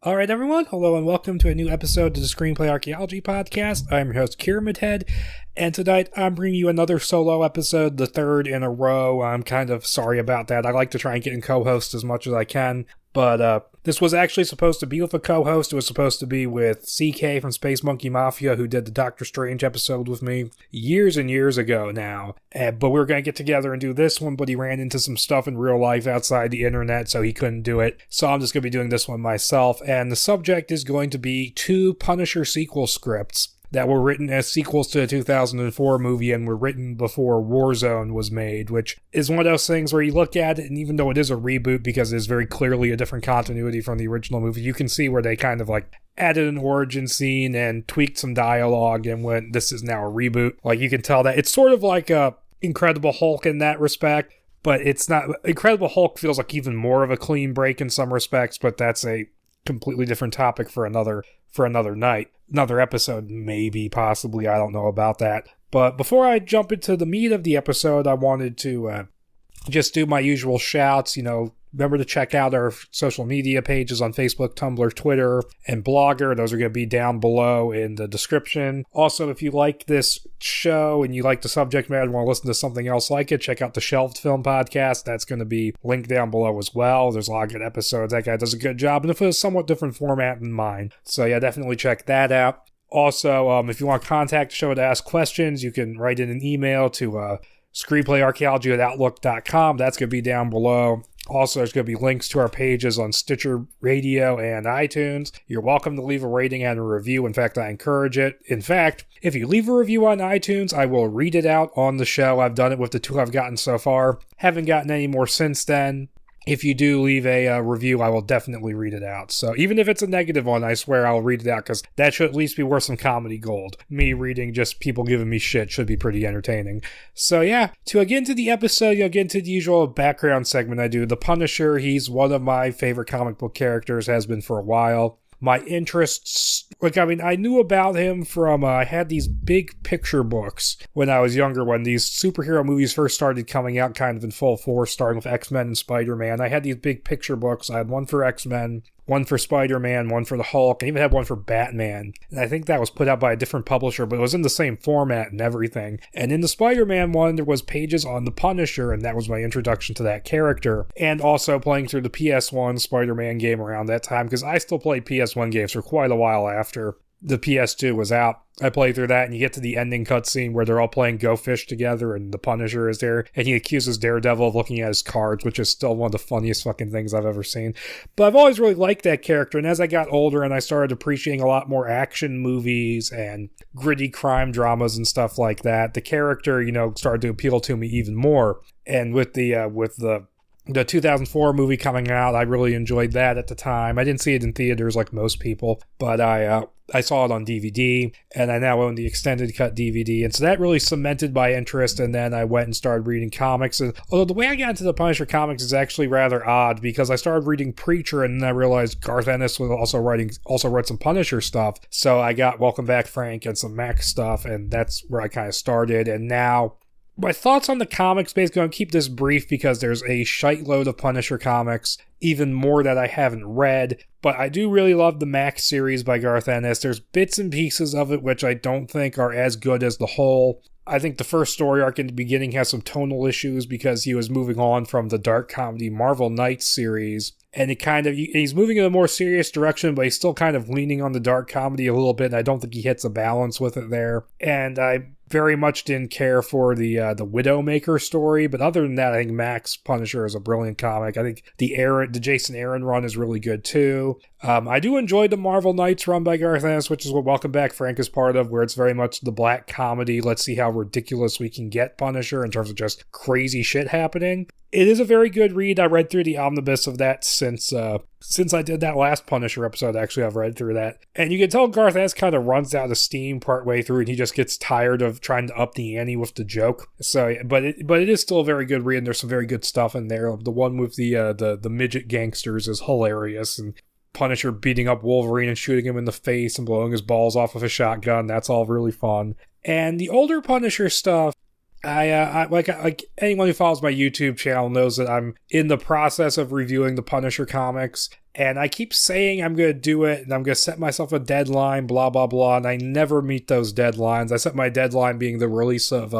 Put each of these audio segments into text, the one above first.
All right, everyone. Hello and welcome to a new episode of the Screenplay Archaeology podcast. I'm your host, KiramidHead, and tonight I'm bringing you another solo episode, the third in a row. I'm kind of sorry about that. I like to try and get in co-hosts as much as I can, but this was actually supposed to be with a co-host. It was supposed to be with CK from Space Monkey Mafia, who did the Doctor Strange episode with me years and years ago now. But we were going to get together and do this one, but he ran into some stuff in real life outside the internet, so he couldn't do it. So I'm just going to be doing this one myself, and the subject is going to be 2 Punisher sequel scripts that were written as sequels to the 2004 movie and were written before Warzone was made, which is one of those things where you look at it, and even though it is a reboot because it is very clearly a different continuity from the original movie, you can see where they kind of like added an origin scene and tweaked some dialogue and went, this is now a reboot. Like, you can tell that it's sort of like a Incredible Hulk in that respect, but it's not. Incredible Hulk feels like even more of a clean break in some respects, but that's a completely different topic for another night. Another episode, maybe, possibly, I don't know about that. But before I jump into the meat of the episode, I wanted to just do my usual shouts. Remember to check out our social media pages on Facebook, Tumblr, Twitter, and Blogger. Those are going to be down below in the description. Also, if you like this show and you like the subject matter and want to listen to something else like it, check out the Shelved Film Podcast. That's going to be linked down below as well. There's a lot of good episodes. That guy does a good job, and it's a somewhat different format than mine. So yeah, definitely check that out. Also, if you want to contact the show to ask questions, you can write in an email to screenplayarchaeology@outlook.com. That's going to be down below. Also, there's going to be links to our pages on Stitcher Radio and iTunes. You're welcome to leave a rating and a review. In fact, I encourage it. In fact, if you leave a review on iTunes, I will read it out on the show. I've done it with the 2 I've gotten so far. Haven't gotten any more since then. If you do leave a review, I will definitely read it out. So even if it's a negative one, I swear I'll read it out, because that should at least be worth some comedy gold. Me reading just people giving me shit should be pretty entertaining. So yeah, to get into the episode, you'll get into the usual background segment I do. The Punisher, he's one of my favorite comic book characters, has been for a while. My interests, I knew about him from, I had these big picture books when I was younger, when these superhero movies first started coming out kind of in full force, starting with X-Men and Spider-Man. I had these big picture books. I had one for X-Men, one for Spider-Man, one for the Hulk, and even had one for Batman. And I think that was put out by a different publisher, but it was in the same format and everything. And in the Spider-Man one, there was pages on the Punisher, and that was my introduction to that character. And also playing through the PS1 Spider-Man game around that time, because I still played PS1 games for quite a while after the PS2 was out. I played through that, and you get to the ending cutscene where they're all playing Go Fish together, and the Punisher is there, and he accuses Daredevil of looking at his cards, which is still one of the funniest fucking things I've ever seen. But I've always really liked that character, and as I got older and I started appreciating a lot more action movies and gritty crime dramas and stuff like that, the character, started to appeal to me even more. And with the 2004 movie coming out, I really enjoyed that at the time. I didn't see it in theaters like most people, but I saw it on DVD, and I now own the extended cut DVD, and so that really cemented my interest. And then I went and started reading comics. And although the way I got into the Punisher comics is actually rather odd, because I started reading Preacher, and then I realized Garth Ennis was also wrote some Punisher stuff. So I got Welcome Back, Frank, and some Max stuff, and that's where I kind of started. And now my thoughts on the comics, basically, I'm going to keep this brief because there's a shitload of Punisher comics, even more that I haven't read, but I do really love the Max series by Garth Ennis. There's bits and pieces of it which I don't think are as good as the whole. I think the first story arc in the beginning has some tonal issues because he was moving on from the dark comedy Marvel Knights series, and he's moving in a more serious direction, but he's still kind of leaning on the dark comedy a little bit, and I don't think he hits a balance with it there. And I very much didn't care for the Widowmaker story, but other than that, I think Max Punisher is a brilliant comic. I think the Jason Aaron run is really good too. I do enjoy the Marvel Knights run by Garth Ennis, which is what Welcome Back, Frank is part of, where it's very much the black comedy. Let's see how ridiculous we can get Punisher in terms of just crazy shit happening. It is a very good read. I read through the omnibus of that since I did that last Punisher episode. Actually, I've read through that. And you can tell Garth Ennis kind of runs out of steam partway through, and he just gets tired of trying to up the ante with the joke. So, but it is still a very good read, and there's some very good stuff in there. The one with the midget gangsters is hilarious, and Punisher beating up Wolverine and shooting him in the face and blowing his balls off with a shotgun. That's all really fun. And the older Punisher stuff, Like anyone who follows my YouTube channel knows that I'm in the process of reviewing the Punisher comics, and I keep saying I'm going to do it, and I'm going to set myself a deadline, blah, blah, blah, and I never meet those deadlines. I set my deadline being the release of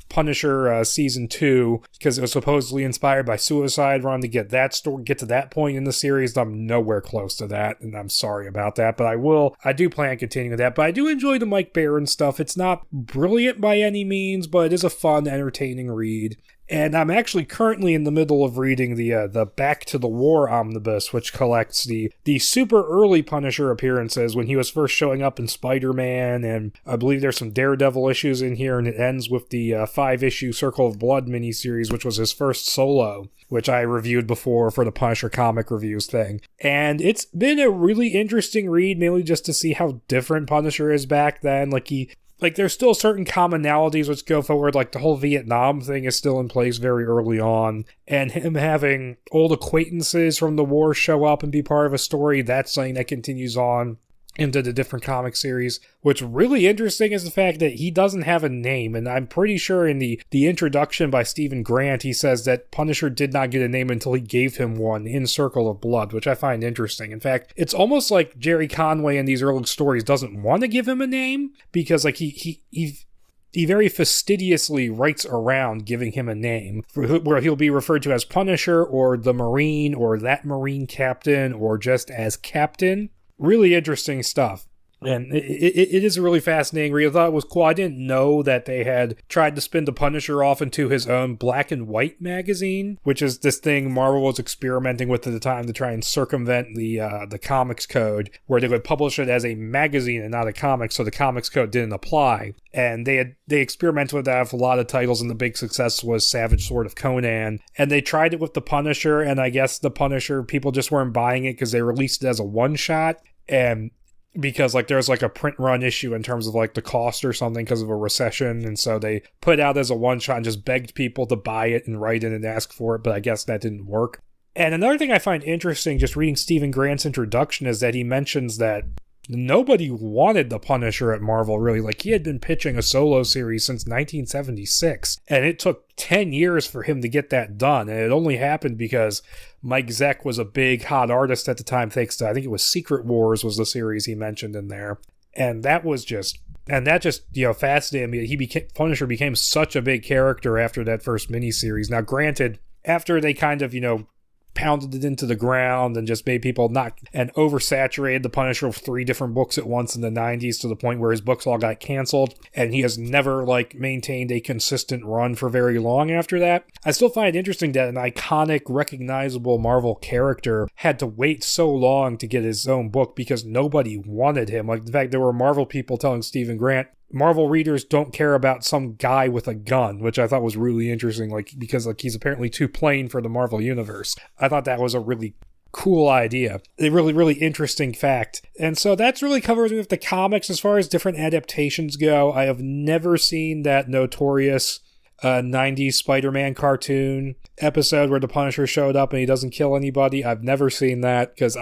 Punisher Season 2, because it was supposedly inspired by Suicide Run to get to that point in the series. I'm nowhere close to that, and I'm sorry about that, but I do plan on continuing that. But I do enjoy the Mike Baron stuff. It's not brilliant by any means, but it is a fun, entertaining read. And I'm actually currently in the middle of reading the Back to the War omnibus, which collects the super early Punisher appearances when he was first showing up in Spider-Man, and I believe there's some Daredevil issues in here, and it ends with the 5-issue Circle of Blood miniseries, which was his first solo, which I reviewed before for the Punisher comic reviews thing. And it's been a really interesting read, mainly just to see how different Punisher is back then. Like, there's still certain commonalities which go forward, like the whole Vietnam thing is still in place very early on, and him having old acquaintances from the war show up and be part of a story, that's something that continues on into the different comic series. What's really interesting is the fact that he doesn't have a name, and I'm pretty sure in the introduction by Stephen Grant, he says that Punisher did not get a name until he gave him one in Circle of Blood, which I find interesting. In fact, it's almost like Jerry Conway in these early stories doesn't want to give him a name, because like he very fastidiously writes around giving him a name, where he'll be referred to as Punisher, or the Marine, or that Marine captain, or just as Captain. Really interesting stuff. And it is a really fascinating read. I thought it was cool. I didn't know that they had tried to spin the Punisher off into his own black and white magazine, which is this thing Marvel was experimenting with at the time to try and circumvent the comics code, where they would publish it as a magazine and not a comic, so the comics code didn't apply. And they experimented with that with a lot of titles, and the big success was Savage Sword of Conan. And they tried it with the Punisher, and I guess the Punisher, people just weren't buying it because they released it as a one-shot, and because like there's like a print run issue in terms of like the cost or something because of a recession, and so they put it out as a one shot and just begged people to buy it and write in and ask for it, but I guess that didn't work. And another thing I find interesting just reading Stephen Grant's introduction is that he mentions that nobody wanted the Punisher at Marvel, really. Like, he had been pitching a solo series since 1976, and it took 10 years for him to get that done, and it only happened because Mike Zeck was a big, hot artist at the time, thanks to, I think it was Secret Wars was the series he mentioned in there, and that just, fascinated me. Punisher became such a big character after that first miniseries. Now, granted, after they kind of, pounded it into the ground and just made people and oversaturated the Punisher with 3 different books at once in the 90s to the point where his books all got canceled, and he has never maintained a consistent run for very long after that. I still find it interesting that an iconic, recognizable Marvel character had to wait so long to get his own book because nobody wanted him. Like, in fact, there were Marvel people telling Stephen Grant, Marvel readers don't care about some guy with a gun, which I thought was really interesting, because he's apparently too plain for the Marvel universe. I thought that was a really cool idea. A really, really interesting fact. And so that's really covers me with the comics. As far as different adaptations go, I have never seen that notorious 90s Spider-Man cartoon episode where the Punisher showed up and he doesn't kill anybody. I've never seen that, because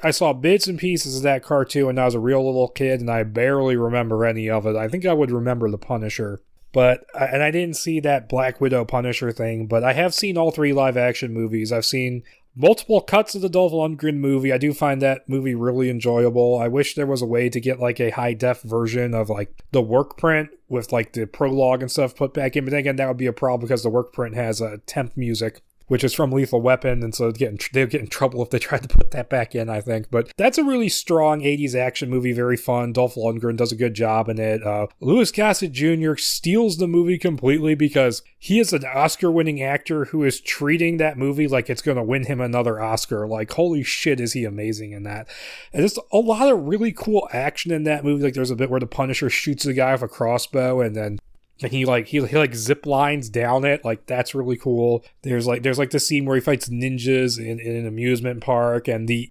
I saw bits and pieces of that cartoon when I was a real little kid, and I barely remember any of it. I think I would remember the Punisher, and I didn't see that Black Widow Punisher thing, but I have seen all 3 live-action movies. I've seen multiple cuts of the Dolph Lundgren movie. I do find that movie really enjoyable. I wish there was a way to get a high-def version of the work print with the prologue and stuff put back in, but then again, that would be a problem because the work print has temp music, which is from Lethal Weapon, and so they'd get in trouble if they tried to put that back in, I think. But that's a really strong 80s action movie, very fun. Dolph Lundgren does a good job in it. Louis Gossett Jr. steals the movie completely because he is an Oscar-winning actor who is treating that movie like it's going to win him another Oscar. Holy shit, is he amazing in that. And there's a lot of really cool action in that movie. There's a bit where the Punisher shoots a guy with a crossbow, and then he zip lines down it. That's really cool. There's the scene where he fights ninjas in an amusement park, and the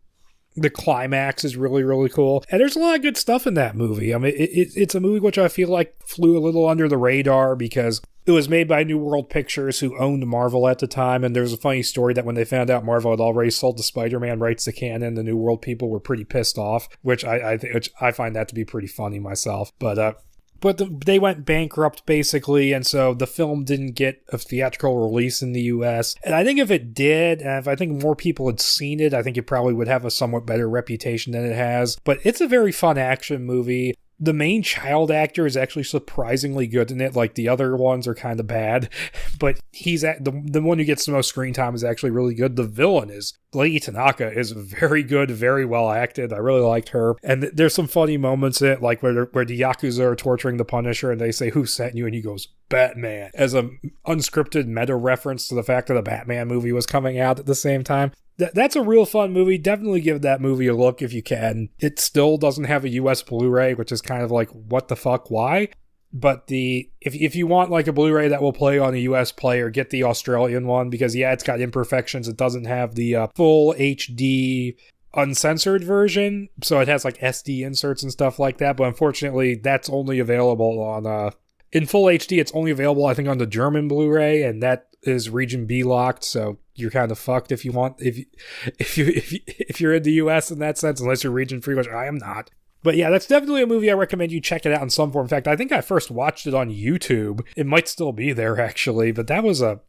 climax is really, really cool. And there's a lot of good stuff in that movie. I mean, it's a movie which I feel like flew a little under the radar because it was made by New World Pictures, who owned Marvel at the time, and there's a funny story that when they found out Marvel had already sold the Spider-Man rights to canon, the New World people were pretty pissed off, which I find that to be pretty funny myself. But But they went bankrupt, basically, and so the film didn't get a theatrical release in the US. And I think if it did, and if I think more people had seen it, I think it probably would have a somewhat better reputation than it has. But it's a very fun action movie. The main child actor is actually surprisingly good in it. Like, the other ones are kind of bad, but he's the one who gets the most screen time is actually really good. The villain is Lady Tanaka is very good, very well acted. I really liked her. And there's some funny moments in it, like where the Yakuza are torturing the Punisher and they say, "Who sent you?" And he goes, "Batman," as a unscripted meta reference to the fact that the Batman movie was coming out at the same time. That's a real fun movie. Definitely give that movie a look if you can. It still doesn't have a US Blu-ray, which is kind of like, what the fuck, why? But if you want like a Blu-ray that will play on a US player, get the Australian one, because yeah, it's got imperfections. It doesn't have the full HD uncensored version, so it has like SD inserts and stuff like that. But unfortunately, that's only available on in full HD. It's only available, I think, on the German Blu-ray, and that is region B locked, so you're kind of fucked if you're in the US in that sense, unless you're region free, which I am not. But yeah, that's definitely a movie I recommend you check it out in some form. In fact, I think I first watched it on YouTube. It might still be there actually, but that was a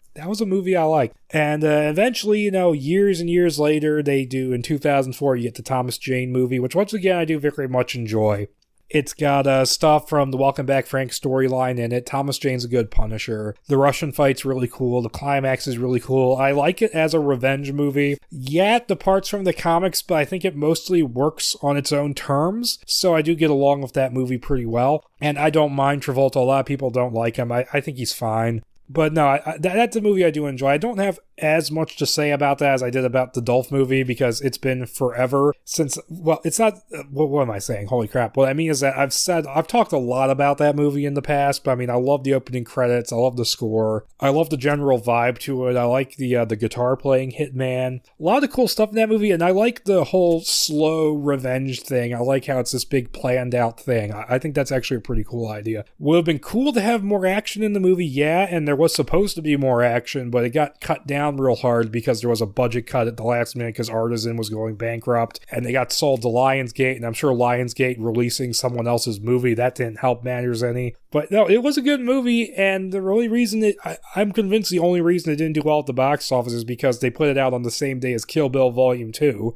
movie I liked. And eventually, years and years later, they do, in 2004, you get the Thomas Jane movie, which once again I do very much enjoy. It's got stuff from the Welcome Back Frank storyline in it. Thomas Jane's a good Punisher. The Russian fight's really cool. The climax is really cool. I like it as a revenge movie. Yeah, it departs from the comics, but I think it mostly works on its own terms. So I do get along with that movie pretty well. And I don't mind Travolta. A lot of people don't like him. I think he's fine. But no, that's a movie I do enjoy. I don't have as much to say about that as I did about the Dolph movie, because it's been forever since, well, it's not, what am I saying? Holy crap. What I mean is that I've talked a lot about that movie in the past, but I mean, I love the opening credits. I love the score. I love the general vibe to it. I like the guitar playing Hitman. A lot of cool stuff in that movie, and I like the whole slow revenge thing. I like how it's this big planned out thing. I think that's actually a pretty cool idea. Would have been cool to have more action in the movie, yeah, and there was supposed to be more action, but it got cut down real hard because there was a budget cut at the last minute because Artisan was going bankrupt, and they got sold to Lionsgate, and I'm sure Lionsgate releasing someone else's movie, that didn't help matters any. But no, it was a good movie, and the only reason I'm convinced the only reason it didn't do well at the box office is because they put it out on the same day as Kill Bill Volume 2.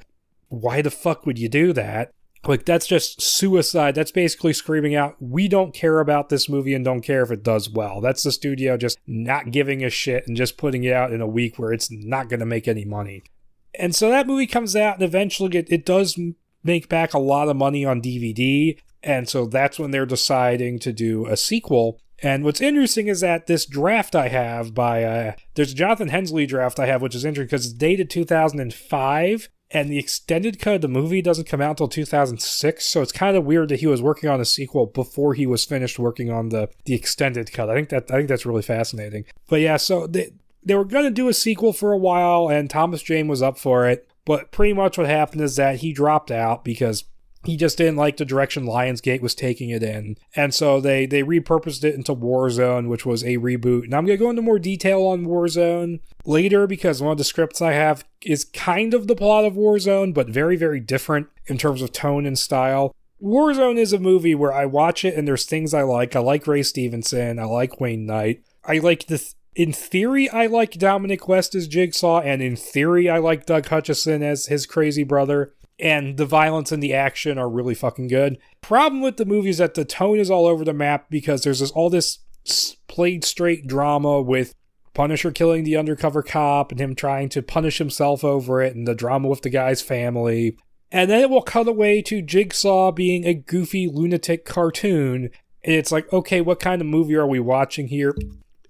Why the fuck would you do that? Like, that's just suicide. That's basically screaming out, we don't care about this movie and don't care if it does well. That's the studio just not giving a shit and just putting it out in a week where it's not going to make any money. And so that movie comes out, and eventually it does make back a lot of money on DVD. And so that's when they're deciding to do a sequel. And what's interesting is that this draft I have there's a Jonathan Hensleigh draft I have, which is interesting because it's dated 2005. And the extended cut of the movie doesn't come out until 2006, so it's kind of weird that he was working on a sequel before he was finished working on the extended cut. I think that's really fascinating. But yeah, so they were going to do a sequel for a while, and Thomas Jane was up for it. But pretty much what happened is that he dropped out because he just didn't like the direction Lionsgate was taking it in. And so they repurposed it into Warzone, which was a reboot. And I'm going to go into more detail on Warzone later, because one of the scripts I have is kind of the plot of Warzone, but very, very different in terms of tone and style. Warzone is a movie where I watch it and there's things I like. I like Ray Stevenson. I like Wayne Knight. I like in theory, I like Dominic West as Jigsaw, and in theory, I like Doug Hutchison as his crazy brother. And the violence and the action are really fucking good. Problem with the movie is that the tone is all over the map, because there's all this played straight drama with Punisher killing the undercover cop and him trying to punish himself over it, and the drama with the guy's family. And then it will cut away to Jigsaw being a goofy lunatic cartoon. And it's like, okay, what kind of movie are we watching here?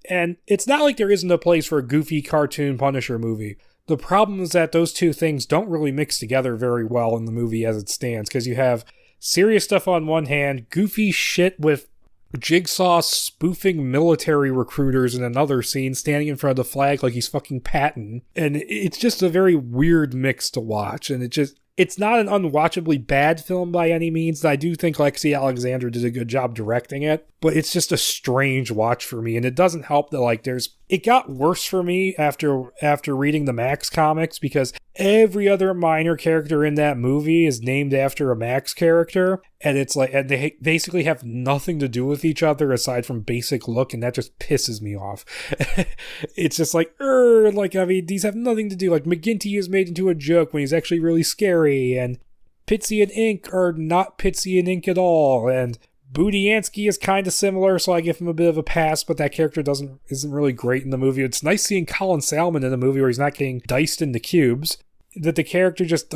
And it's not like there isn't a place for a goofy cartoon Punisher movie. The problem is that those two things don't really mix together very well in the movie as it stands, because you have serious stuff on one hand, goofy shit with Jigsaw spoofing military recruiters in another scene, standing in front of the flag like he's fucking Patton. And it's just a very weird mix to watch, and it's not an unwatchably bad film by any means. I do think Lexi Alexander did a good job directing it, but it's just a strange watch for me. And it doesn't help that like it got worse for me after reading the Max comics, because every other minor character in that movie is named after a Max character, and it's like, and they basically have nothing to do with each other aside from basic look, and that just pisses me off. It's just like, I mean, these have nothing to do. Like, McGinty is made into a joke when he's actually really scary, and Pitsy and Ink are not Pitsy and Ink at all, and Budiansky is kind of similar, so I give him a bit of a pass, but that character isn't really great in the movie. It's nice seeing Colin Salmon in a movie where he's not getting diced into cubes. That the character just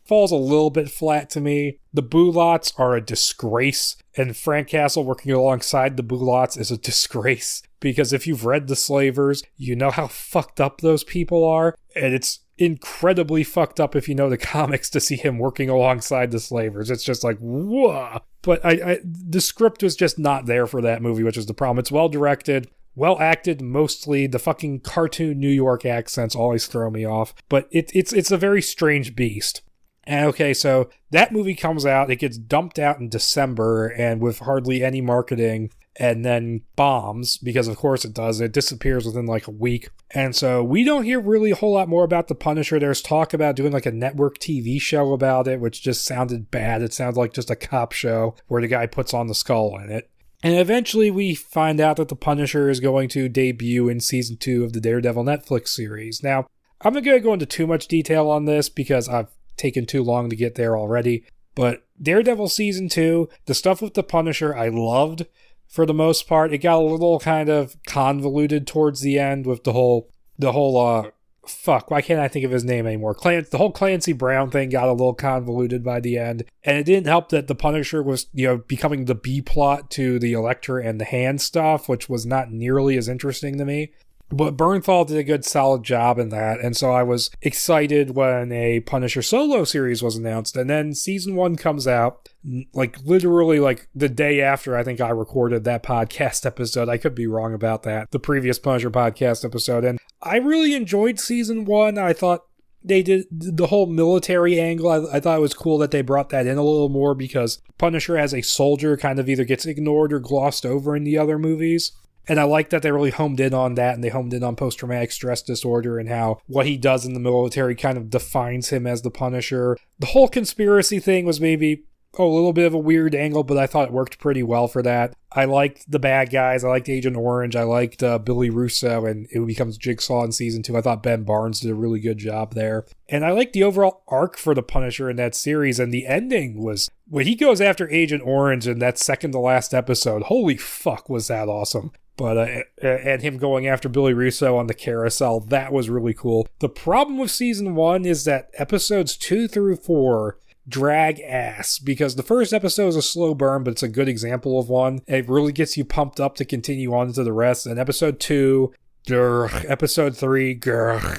falls a little bit flat to me. The Bulots are a disgrace, and Frank Castle working alongside the Bulots is a disgrace, because if you've read The Slavers, you know how fucked up those people are, and it's incredibly fucked up if you know the comics to see him working alongside the Slavers. It's just like, whoa. But the script was just not there for that movie, which is the problem. It's well directed, well acted mostly. The fucking cartoon New York accents always throw me off. But it's a very strange beast. And okay, so that movie comes out, it gets dumped out in December, and with hardly any marketing, and then bombs, because of course it does. It disappears within like a week. And so we don't hear really a whole lot more about The Punisher. There's talk about doing like a network TV show about it, which just sounded bad. It sounded like just a cop show where the guy puts on the skull in it. And eventually we find out that The Punisher is going to debut in season 2 of the Daredevil Netflix series. Now, I'm not going to go into too much detail on this because I've taken too long to get there already. But Daredevil season 2, the stuff with The Punisher I loved. For the most part, it got a little kind of convoluted towards the end with the whole, why can't I think of his name anymore? The whole Clancy Brown thing got a little convoluted by the end. And it didn't help that the Punisher was, becoming the B-plot to the Elektra and the Hand stuff, which was not nearly as interesting to me. But Bernthal did a good solid job in that, and so I was excited when a Punisher solo series was announced, and then season 1 comes out, like literally like the day after I think I recorded that podcast episode. I could be wrong about that, the previous Punisher podcast episode, and I really enjoyed season 1. I thought they did the whole military angle. I thought it was cool that they brought that in a little more, because Punisher as a soldier kind of either gets ignored or glossed over in the other movies. And I like that they really homed in on that, and they homed in on post-traumatic stress disorder and how what he does in the military kind of defines him as the Punisher. The whole conspiracy thing was maybe a little bit of a weird angle, but I thought it worked pretty well for that. I liked the bad guys. I liked Agent Orange. I liked Billy Russo, and it becomes Jigsaw in season 2. I thought Ben Barnes did a really good job there. And I liked the overall arc for the Punisher in that series, and the ending was when he goes after Agent Orange in that second to last episode. Holy fuck, was that awesome. But, and him going after Billy Russo on the carousel, that was really cool. The problem with season 1 is that episodes 2 through 4 drag ass, because the first episode is a slow burn, but it's a good example of one. It really gets you pumped up to continue on to the rest. And episode 2, episode 3,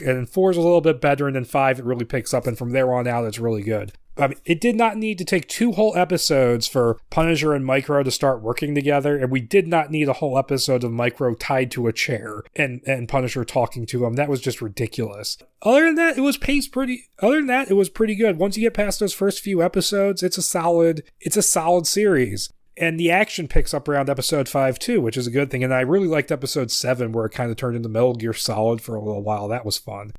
and 4 is a little bit better, and then 5 it really picks up, and from there on out it's really good. I mean, it did not need to take 2 whole episodes for Punisher and Micro to start working together, and we did not need a whole episode of Micro tied to a chair and Punisher talking to him. That was just ridiculous. Other than that, it was pretty good. Once you get past those first few episodes, it's a solid series. And the action picks up around episode 5 too, which is a good thing. And I really liked episode 7, where it kind of turned into Metal Gear Solid for a little while. That was fun.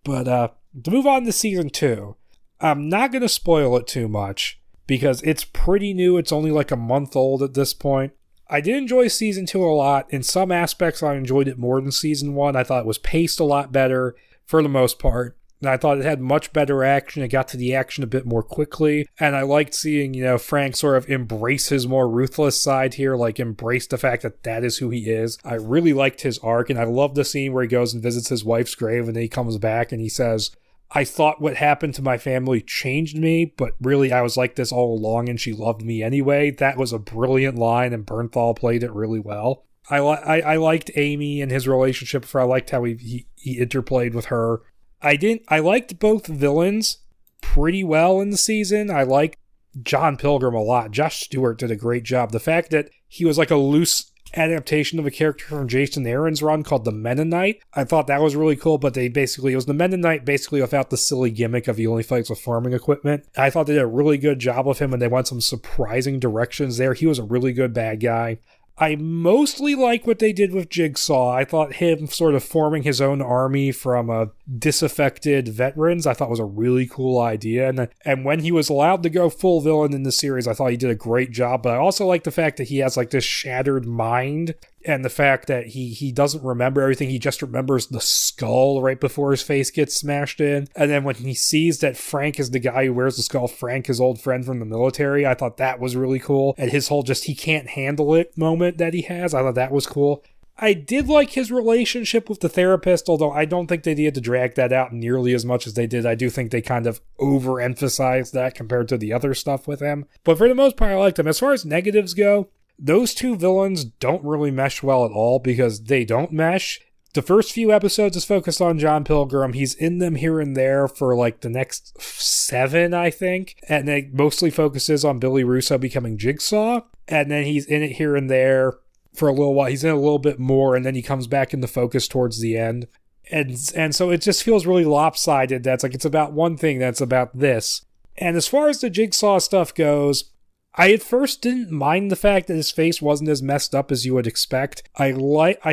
But to move on to season 2, I'm not going to spoil it too much because it's pretty new. It's only like a month old at this point. I did enjoy season 2 a lot. In some aspects, I enjoyed it more than season 1. I thought it was paced a lot better for the most part. And I thought it had much better action. It got to the action a bit more quickly. And I liked seeing, Frank sort of embrace his more ruthless side here, like embrace the fact that that is who he is. I really liked his arc. And I love the scene where he goes and visits his wife's grave, and then he comes back and he says, I thought what happened to my family changed me, but really I was like this all along and she loved me anyway. That was a brilliant line, and Bernthal played it really well. I liked Amy and his relationship with her. I liked how he interplayed with her. I liked both villains pretty well in the season. I liked John Pilgrim a lot. Josh Stewart did a great job. The fact that he was like a loose adaptation of a character from Jason Aaron's run called the Mennonite, I thought that was really cool, but it was the Mennonite basically without the silly gimmick of he only fights with farming equipment. I thought they did a really good job of him, and they went some surprising directions there. He was a really good bad guy. I mostly like what they did with Jigsaw. I thought him sort of forming his own army from disaffected veterans, I thought was a really cool idea. And when he was allowed to go full villain in the series, I thought he did a great job. But I also like the fact that he has like this shattered mind, and the fact that he doesn't remember everything. He just remembers the skull right before his face gets smashed in. And then when he sees that Frank is the guy who wears the skull, Frank, his old friend from the military, I thought that was really cool. And his whole just he can't handle it moment that he has, I thought that was cool. I did like his relationship with the therapist, although I don't think they needed to drag that out nearly as much as they did. I do think they kind of overemphasized that compared to the other stuff with him. But for the most part, I liked him. As far as negatives go, those two villains don't really mesh well at all because they don't mesh. The first few episodes is focused on John Pilgrim. He's in them here and there for like the next 7, I think. And it mostly focuses on Billy Russo becoming Jigsaw. And then he's in it here and there for a little while. He's in a little bit more, and then he comes back into focus towards the end. And so it just feels really lopsided. That's like it's about one thing, that's about this. And as far as the Jigsaw stuff goes, I at first didn't mind the fact that his face wasn't as messed up as you would expect. I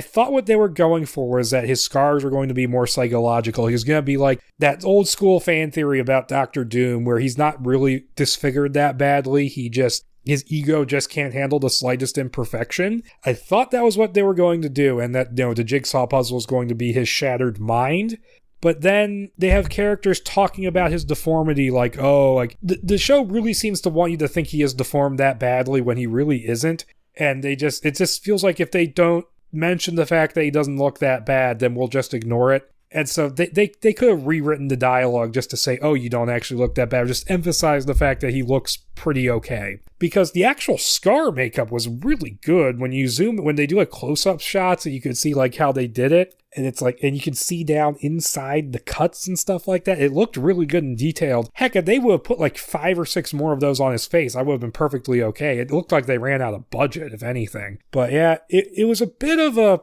thought what they were going for was that his scars were going to be more psychological. He was going to be like that old school fan theory about Doctor Doom, where he's not really disfigured that badly. His ego just can't handle the slightest imperfection. I thought that was what they were going to do, and that, the Jigsaw puzzle is going to be his shattered mind. But then they have characters talking about his deformity like, the show really seems to want you to think he is deformed that badly when he really isn't. And it just feels like if they don't mention the fact that he doesn't look that bad, then we'll just ignore it. And so they could have rewritten the dialogue just to say, oh, you don't actually look that bad, or just emphasize the fact that he looks pretty okay. Because the actual scar makeup was really good when they do close-up shots, and you could see like how they did it. And it's like, and you can see down inside the cuts and stuff like that. It looked really good and detailed. Heck, if they would have put like 5 or 6 more of those on his face, I would have been perfectly okay. It looked like they ran out of budget, if anything. But yeah, it was a bit of a...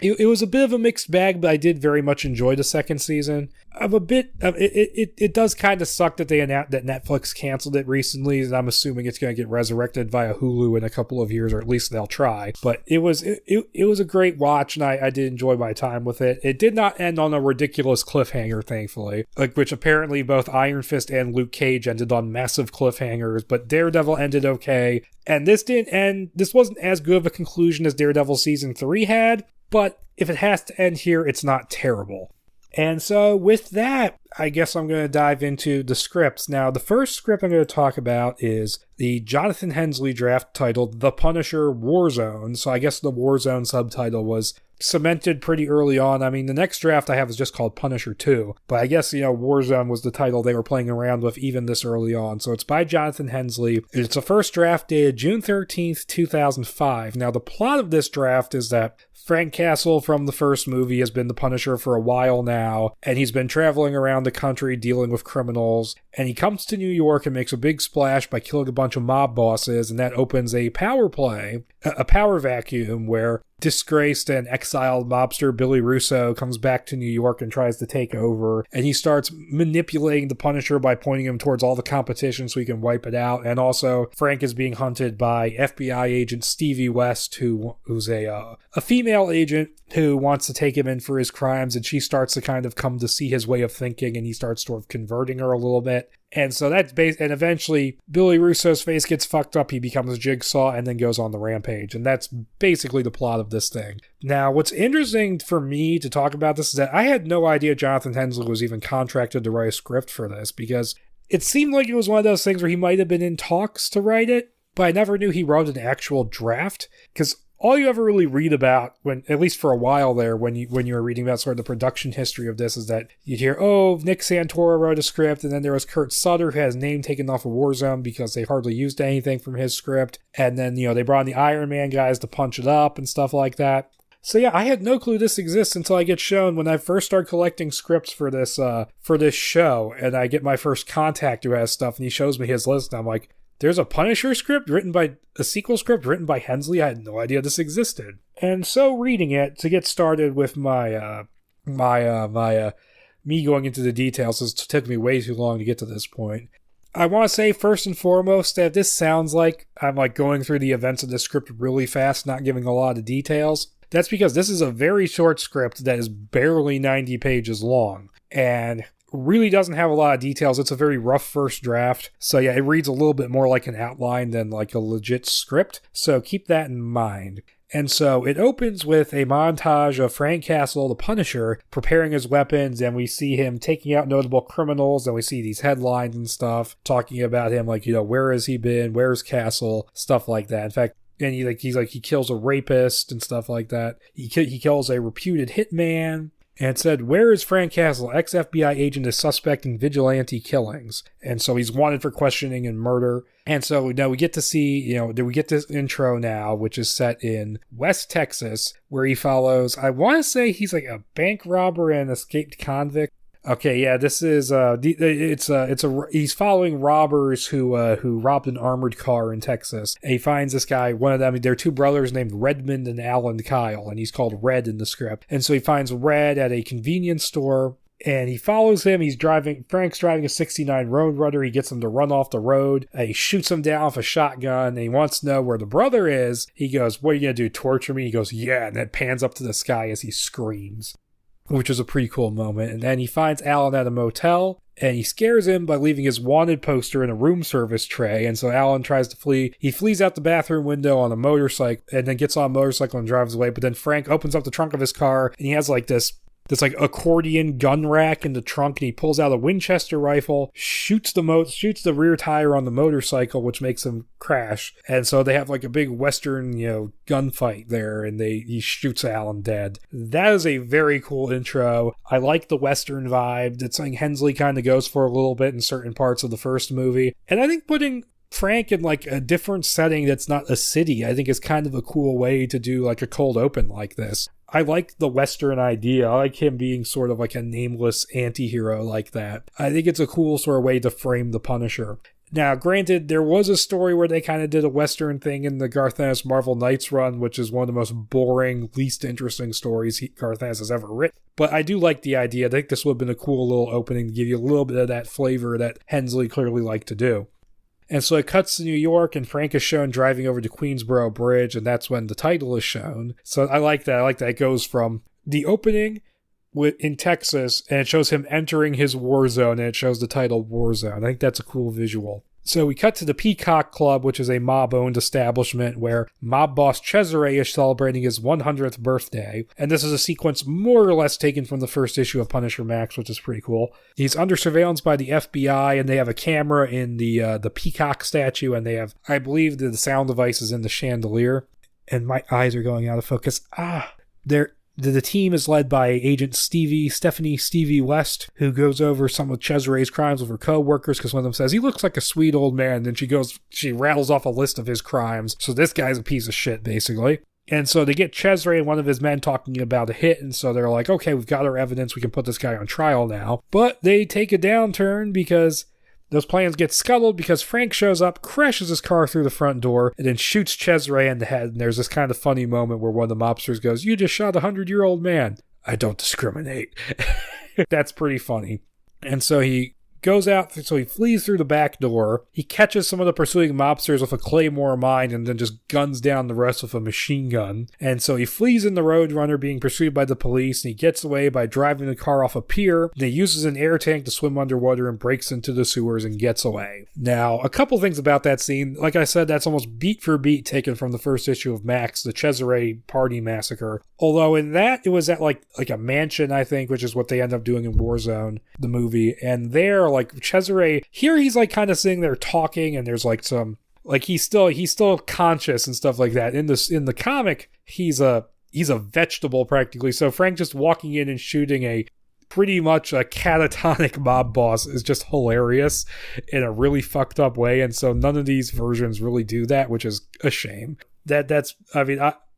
It was a bit of a mixed bag, but I did very much enjoy the second season. It does kind of suck that they announced that Netflix canceled it recently, and I'm assuming it's going to get resurrected via Hulu in a couple of years, or at least they'll try. But it was a great watch, and I did enjoy my time with it. It did not end on a ridiculous cliffhanger, thankfully, which apparently both Iron Fist and Luke Cage ended on massive cliffhangers, but Daredevil ended okay. And this didn't end. This wasn't as good of a conclusion as Daredevil Season 3 had, but if it has to end here, it's not terrible. And so with that, I guess I'm going to dive into the scripts. Now, the first script I'm going to talk about is the Jonathan Hensleigh Draft titled The Punisher Warzone. So I guess the Warzone subtitle was cemented pretty early on. I mean, the next draft I have is just called Punisher 2, but I guess, Warzone was the title they were playing around with even this early on. So it's by Jonathan Hensleigh. It's a first draft dated June 13th, 2005. Now, the plot of this draft is that Frank Castle from the first movie has been the Punisher for a while now, and he's been traveling around the country dealing with criminals, and he comes to New York and makes a big splash by killing a bunch of mob bosses, and that opens a power vacuum where disgraced and exiled mobster Billy Russo comes back to New York and tries to take over, and he starts manipulating the Punisher by pointing him towards all the competition so he can wipe it out. And also, Frank is being hunted by FBI agent Stevie West, who's a female agent who wants to take him in for his crimes, and she starts to kind of come to see his way of thinking, and he starts sort of converting her a little bit. And so that's and eventually Billy Russo's face gets fucked up, he becomes Jigsaw, and then goes on the rampage. And that's basically the plot of this thing. Now, what's interesting for me to talk about this is that I had no idea Jonathan Hensleigh was even contracted to write a script for this, because it seemed like it was one of those things where he might have been in talks to write it, but I never knew he wrote an actual draft, because all you ever really read about, when at least for a while there, when you were reading about sort of the production history of this, is that you'd hear, oh, Nick Santora wrote a script, and then there was Kurt Sutter, who had his name taken off of Warzone because they hardly used anything from his script, and then, they brought in the Iron Man guys to punch it up and stuff like that. So yeah, I had no clue this exists until I get shown when I first started collecting scripts for this show, and I get my first contact who has stuff, and he shows me his list, and I'm like, there's a Punisher a sequel script written by Hensleigh? I had no idea this existed. And so reading it, to get started with me going into the details, it took me way too long to get to this point. I want to say first and foremost that this sounds like I'm like going through the events of the script really fast, not giving a lot of details. That's because this is a very short script that is barely 90 pages long and really doesn't have a lot of details. It's a very rough first draft. So yeah, it reads a little bit more like an outline than like a legit script. So keep that in mind. And so it opens with a montage of Frank Castle, the Punisher, preparing his weapons, and we see him taking out notable criminals, and we see these headlines and stuff talking about him, like, where has he been, where's Castle, stuff like that. In fact, and he kills a rapist and stuff like that. He kills a reputed hitman. And it said, where is Frank Castle? Ex-FBI agent is suspect in vigilante killings. And so he's wanted for questioning and murder. And so now we get to see, we get this intro now, which is set in West Texas, where he follows, I want to say he's like a bank robber and escaped convict. Okay, yeah, this is he's following robbers who robbed an armored car in Texas. And he finds this guy, one of them, they're two brothers named Redmond and Alan Kyle, and he's called Red in the script. And so he finds Red at a convenience store, and he follows him. Frank's driving a 69 Roadrunner. He gets him to run off the road. He shoots him down with a shotgun, and he wants to know where the brother is. He goes, what are you going to do, torture me? He goes, yeah, and then pans up to the sky as he screams, which is a pretty cool moment. And then he finds Alan at a motel, and he scares him by leaving his wanted poster in a room service tray. And so Alan tries to flee. He flees out the bathroom window on a motorcycle, and then gets on a motorcycle and drives away. But then Frank opens up the trunk of his car, and he has like this like accordion gun rack in the trunk, and he pulls out a Winchester rifle, shoots the rear tire on the motorcycle, which makes him crash. And so they have like a big Western, gunfight there, and he shoots Alan dead. That is a very cool intro. I like the Western vibe. It's something Hensleigh kind of goes for a little bit in certain parts of the first movie. And I think putting Frank in like a different setting that's not a city, I think is kind of a cool way to do like a cold open like this. I like the Western idea. I like him being sort of like a nameless anti-hero like that. I think it's a cool sort of way to frame the Punisher. Now, granted, there was a story where they kind of did a Western thing in the Garth Ennis Marvel Knights run, which is one of the most boring, least interesting stories Garth Ennis has ever written. But I do like the idea. I think this would have been a cool little opening to give you a little bit of that flavor that Hensleigh clearly liked to do. And so it cuts to New York, and Frank is shown driving over to Queensboro Bridge, and that's when the title is shown. So I like that. I like that it goes from the opening in Texas, and it shows him entering his war zone, and it shows the title War Zone. I think that's a cool visual. So we cut to the Peacock Club, which is a mob-owned establishment where mob boss Cesare is celebrating his 100th birthday. And this is a sequence more or less taken from the first issue of Punisher Max, which is pretty cool. He's under surveillance by the FBI, and they have a camera in the Peacock statue, and they have, I believe, the sound devices in the chandelier. And my eyes are going out of focus. The team is led by Agent Stephanie West, who goes over some of Cesare's crimes with her co-workers, because one of them says, he looks like a sweet old man. And then she rattles off a list of his crimes. So this guy's a piece of shit, basically. And so they get Cesare and one of his men talking about a hit, and so they're like, okay, we've got our evidence, we can put this guy on trial now. But they take a downturn because those plans get scuttled because Frank shows up, crashes his car through the front door, and then shoots Cesare in the head. And there's this kind of funny moment where one of the mobsters goes, you just shot a 100-year-old man. I don't discriminate. That's pretty funny. And so he goes out, so he flees through the back door. He catches some of the pursuing mobsters with a claymore mine and then just guns down the rest with a machine gun. And so he flees in the Roadrunner, being pursued by the police, and he gets away by driving the car off a pier. Then he uses an air tank to swim underwater and breaks into the sewers and gets away. Now, a couple things about that scene. Like I said, that's almost beat for beat taken from the first issue of Max, the Cesare Party Massacre. Although in that, it was at like a mansion, I think, which is what they end up doing in Warzone, the movie. And there, like Cesare, here he's like kind of sitting there talking, and there's like some, like he's still conscious and stuff like that. In the comic, he's a vegetable practically. So Frank just walking in and shooting a pretty much a catatonic mob boss is just hilarious in a really fucked up way. And so none of these versions really do that, which is a shame. But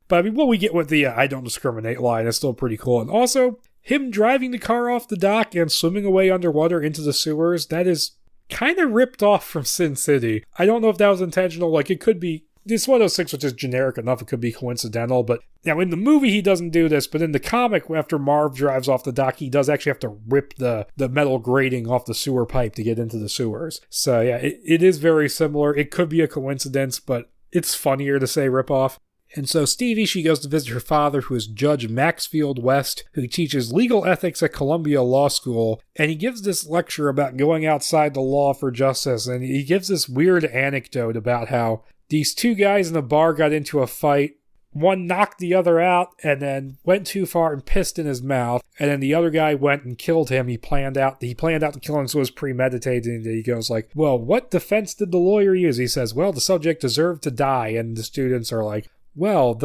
what we get with the I don't discriminate line is still pretty cool. And also, him driving the car off the dock and swimming away underwater into the sewers, that is kind of ripped off from Sin City. I don't know if that was intentional. Like, it could be It's one of those things which is generic enough it could be coincidental, but now in the movie he doesn't do this, but in the comic, after Marv drives off the dock, he does actually have to rip the metal grating off the sewer pipe to get into the sewers. So yeah, it is very similar. It could be a coincidence, but it's funnier to say rip off. And so Stevie, she goes to visit her father, who is Judge Maxfield West, who teaches legal ethics at Columbia Law School. And he gives this lecture about going outside the law for justice. And he gives this weird anecdote about how these two guys in a bar got into a fight. One knocked the other out and then went too far and pissed in his mouth. And then the other guy went and killed him. He planned out the killing, so it was premeditated. And he goes like, well, what defense did the lawyer use? He says, well, the subject deserved to die. And the students are like, well,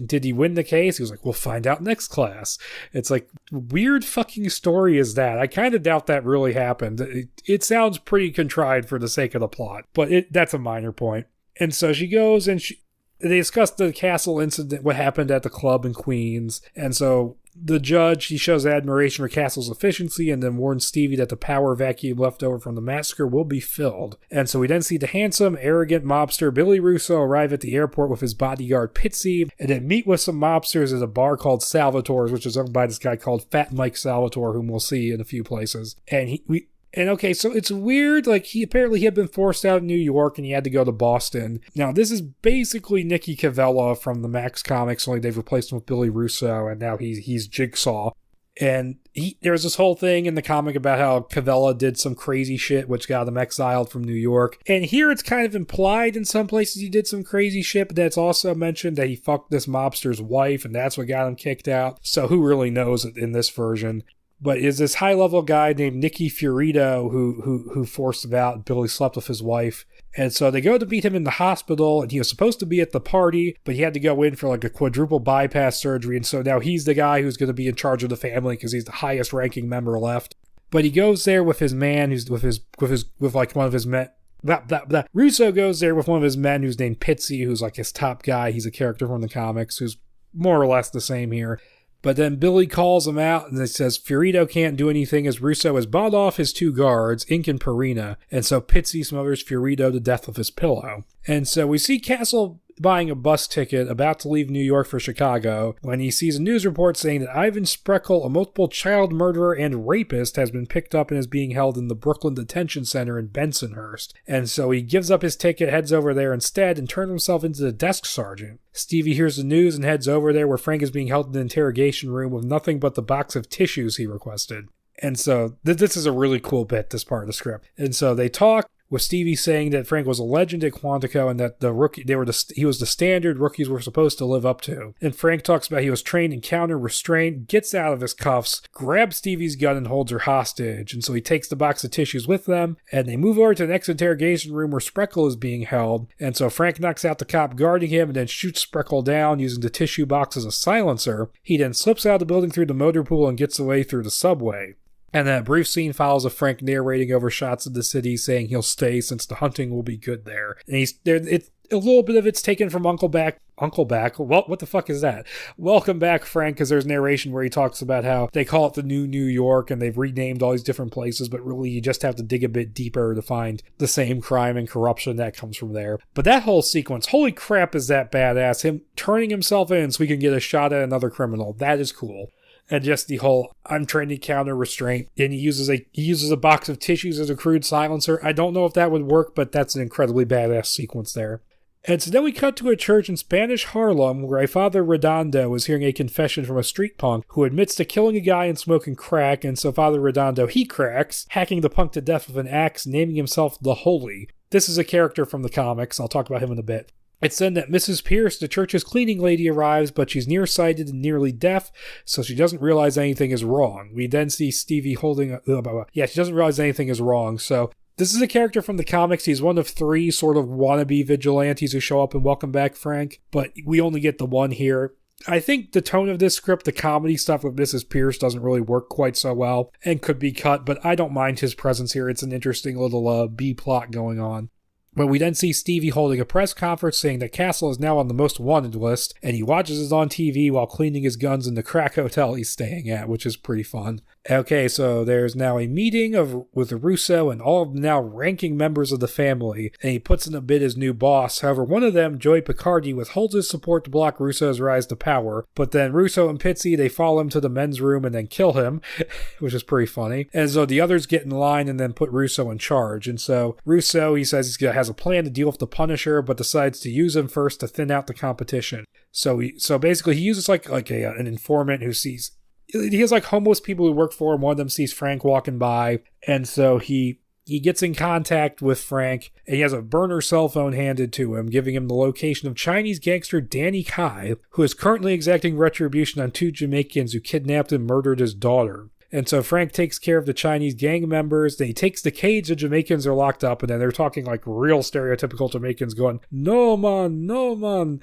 did he win the case? He was like, we'll find out next class. It's like, weird fucking story is that? I kind of doubt that really happened. It sounds pretty contrived for the sake of the plot, but that's a minor point. And so she goes and they discuss the castle incident, what happened at the club in Queens. And so the judge, he shows admiration for Castle's efficiency and then warns Stevie that the power vacuum left over from the massacre will be filled. And so we then see the handsome, arrogant mobster Billy Russo arrive at the airport with his bodyguard Pitsy and then meet with some mobsters at a bar called Salvatore's, which is owned by this guy called Fat Mike Salvatore, whom we'll see in a few places. And okay, so it's weird, like he had been forced out of New York and he had to go to Boston. Now, this is basically Nicky Cavella from the Max comics, only they've replaced him with Billy Russo, and now he's Jigsaw. And there's this whole thing in the comic about how Cavella did some crazy shit, which got him exiled from New York. And here it's kind of implied in some places he did some crazy shit, but that's also mentioned that he fucked this mobster's wife, and that's what got him kicked out. So who really knows it in this version? But is this high-level guy named Nicky Fiorito who forced him out. Billy slept with his wife. And so they go to meet him in the hospital, and he was supposed to be at the party, but he had to go in for like a quadruple bypass surgery. And so now he's the guy who's going to be in charge of the family because he's the highest-ranking member left. But he goes there with his man, who's with like one of his men. Russo goes there with one of his men who's named Pitsy, who's like his top guy. He's a character from the comics who's more or less the same here. But then Billy calls him out and it says Fiorito can't do anything as Russo has bought off his two guards, Ink and Perina, and so Pitsy smothers Fiorito to death with his pillow. And so we see Castle buying a bus ticket, about to leave New York for Chicago, when he sees a news report saying that Ivan Spreckle, a multiple child murderer and rapist, has been picked up and is being held in the Brooklyn Detention Center in Bensonhurst. And so he gives up his ticket, heads over there instead, and turns himself into the desk sergeant. Stevie hears the news and heads over there where Frank is being held in an interrogation room with nothing but the box of tissues he requested. And so this is a really cool bit, this part of the script. And so they talk, with Stevie saying that Frank was a legend at Quantico and that he was the standard rookies were supposed to live up to. And Frank talks about he was trained in counter restraint, gets out of his cuffs, grabs Stevie's gun and holds her hostage. And so he takes the box of tissues with them, and they move over to the next interrogation room where Spreckle is being held. And so Frank knocks out the cop guarding him and then shoots Spreckle down using the tissue box as a silencer. He then slips out of the building through the motor pool and gets away through the subway. And that brief scene follows of Frank narrating over shots of the city, saying he'll stay since the hunting will be good there. And he's there. A little bit of it's taken from Uncle Back. Well, what the fuck is that? Welcome Back, Frank, because there's narration where he talks about how they call it the new New York and they've renamed all these different places, but really you just have to dig a bit deeper to find the same crime and corruption that comes from there. But that whole sequence, holy crap, is that badass. Him turning himself in so he can get a shot at another criminal. That is cool. And just the whole, I'm trained to counter restraint, and he uses a box of tissues as a crude silencer. I don't know if that would work, but that's an incredibly badass sequence there. And so then we cut to a church in Spanish Harlem where a Father Redondo is hearing a confession from a street punk who admits to killing a guy and smoking crack, and so Father Redondo, he cracks, hacking the punk to death with an axe, naming himself the Holy. This is a character from the comics. I'll talk about him in a bit. It's then that Mrs. Pierce, the church's cleaning lady, arrives, but she's nearsighted and nearly deaf, so she doesn't realize anything is wrong. We then see Stevie holding she doesn't realize anything is wrong, so this is a character from the comics. He's one of three sort of wannabe vigilantes who show up in Welcome Back, Frank, but we only get the one here. I think the tone of this script, the comedy stuff with Mrs. Pierce doesn't really work quite so well, and could be cut, but I don't mind his presence here. It's an interesting little B-plot going on. But we then see Stevie holding a press conference saying that Castle is now on the most wanted list, and he watches it on TV while cleaning his guns in the crack hotel he's staying at, which is pretty fun. Okay, so there's now a meeting with Russo and all of the now ranking members of the family, and he puts in a bid as new boss. However, one of them, Joey Picardi, withholds his support to block Russo's rise to power, but then Russo and Pitsy, they follow him to the men's room and then kill him, which is pretty funny. And so the others get in line and then put Russo in charge. And so Russo, he says he has a plan to deal with the Punisher, but decides to use him first to thin out the competition. So basically he uses like an informant who sees... He has like homeless people who work for him. One of them sees Frank walking by, and so he gets in contact with Frank, and he has a burner cell phone handed to him, giving him the location of Chinese gangster Danny Kai, who is currently exacting retribution on 2 Jamaicans who kidnapped and murdered his daughter. And so Frank takes care of the Chinese gang members. Then he takes the cage the Jamaicans are locked up, and then they're talking like real stereotypical Jamaicans going, "No man, no man,"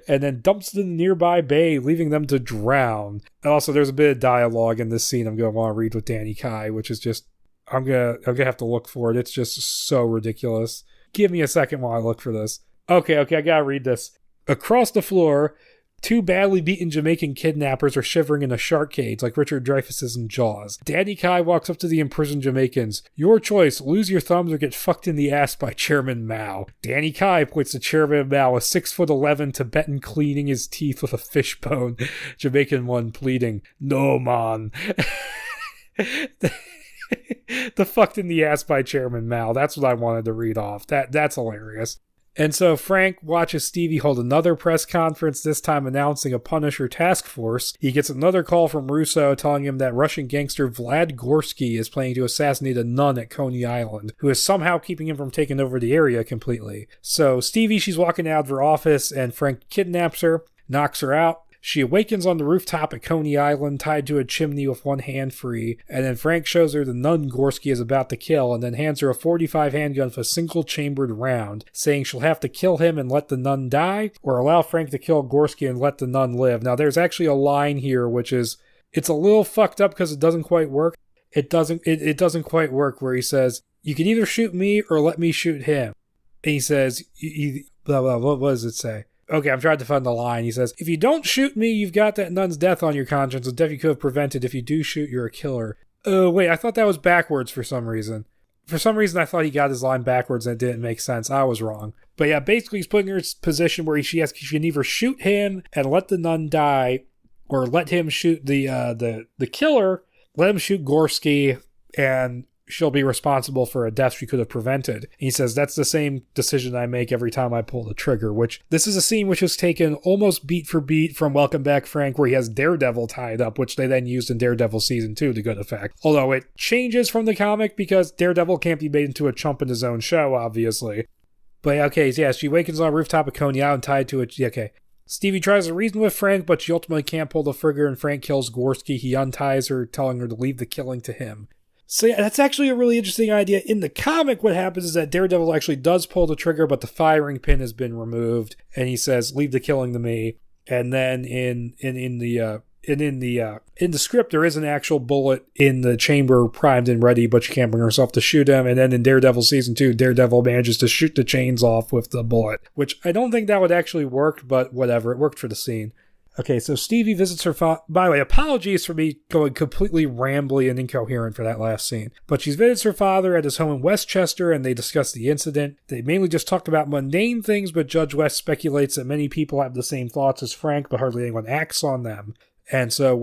and then dumps it in the nearby bay, leaving them to drown. And also, there's a bit of dialogue in this scene I'm going to want to read with Danny Kai, which is just, I'm gonna have to look for it. It's just so ridiculous. Give me a second while I look for this. Okay, I gotta read this. Across the floor, 2 badly beaten Jamaican kidnappers are shivering in a shark cage like Richard Dreyfuss's in Jaws. Danny Kai walks up to the imprisoned Jamaicans. "Your choice, lose your thumbs or get fucked in the ass by Chairman Mao." Danny Kai points to Chairman Mao, a 6'11" Tibetan cleaning his teeth with a fishbone. Jamaican one pleading, "No man." The fucked in the ass by Chairman Mao. That's what I wanted to read off. That's hilarious. And so Frank watches Stevie hold another press conference, this time announcing a Punisher task force. He gets another call from Russo telling him that Russian gangster Vlad Gorsky is planning to assassinate a nun at Coney Island, who is somehow keeping him from taking over the area completely. So Stevie, she's walking out of her office, and Frank kidnaps her, knocks her out. She awakens on the rooftop at Coney Island, tied to a chimney with one hand free, and then Frank shows her the nun Gorsky is about to kill, and then hands her a .45 handgun with a single-chambered round, saying she'll have to kill him and let the nun die, or allow Frank to kill Gorsky and let the nun live. Now, there's actually a line here which is, it's a little fucked up because it doesn't quite work. It doesn't quite work, where he says, "You can either shoot me or let me shoot him." And he says, blah, blah, what does it say? Okay, I'm trying to find the line. He says, "If you don't shoot me, you've got that nun's death on your conscience, a death you could have prevented. If you do shoot, you're a killer." Oh, wait, I thought that was backwards for some reason. For some reason, I thought he got his line backwards and it didn't make sense. I was wrong. But yeah, basically he's putting her in a position where she can either shoot him and let the nun die, or let him shoot the killer, let him shoot Gorsky, and she'll be responsible for a death she could have prevented. He says, "That's the same decision I make every time I pull the trigger," which this is a scene which was taken almost beat for beat from Welcome Back Frank, where he has Daredevil tied up, which they then used in Daredevil Season 2 to good effect. Although it changes from the comic because Daredevil can't be made into a chump in his own show, obviously. But okay, yeah, she awakens on a rooftop at Coney Island tied to it. Okay. Stevie tries to reason with Frank, but she ultimately can't pull the trigger, and Frank kills Gorsky. He unties her, telling her to leave the killing to him. So yeah, that's actually a really interesting idea. In the comic, what happens is that Daredevil actually does pull the trigger, but the firing pin has been removed, and he says, "Leave the killing to me." And then in the script, there is an actual bullet in the chamber primed and ready, but she can't bring herself to shoot him. And then in Daredevil Season 2, Daredevil manages to shoot the chains off with the bullet, which I don't think that would actually work, but whatever, it worked for the scene. Okay, so Stevie visits her father. By the way, apologies for me going completely rambly and incoherent for that last scene. But she visits her father at his home in Westchester, and they discuss the incident. They mainly just talked about mundane things, but Judge West speculates that many people have the same thoughts as Frank, but hardly anyone acts on them. And so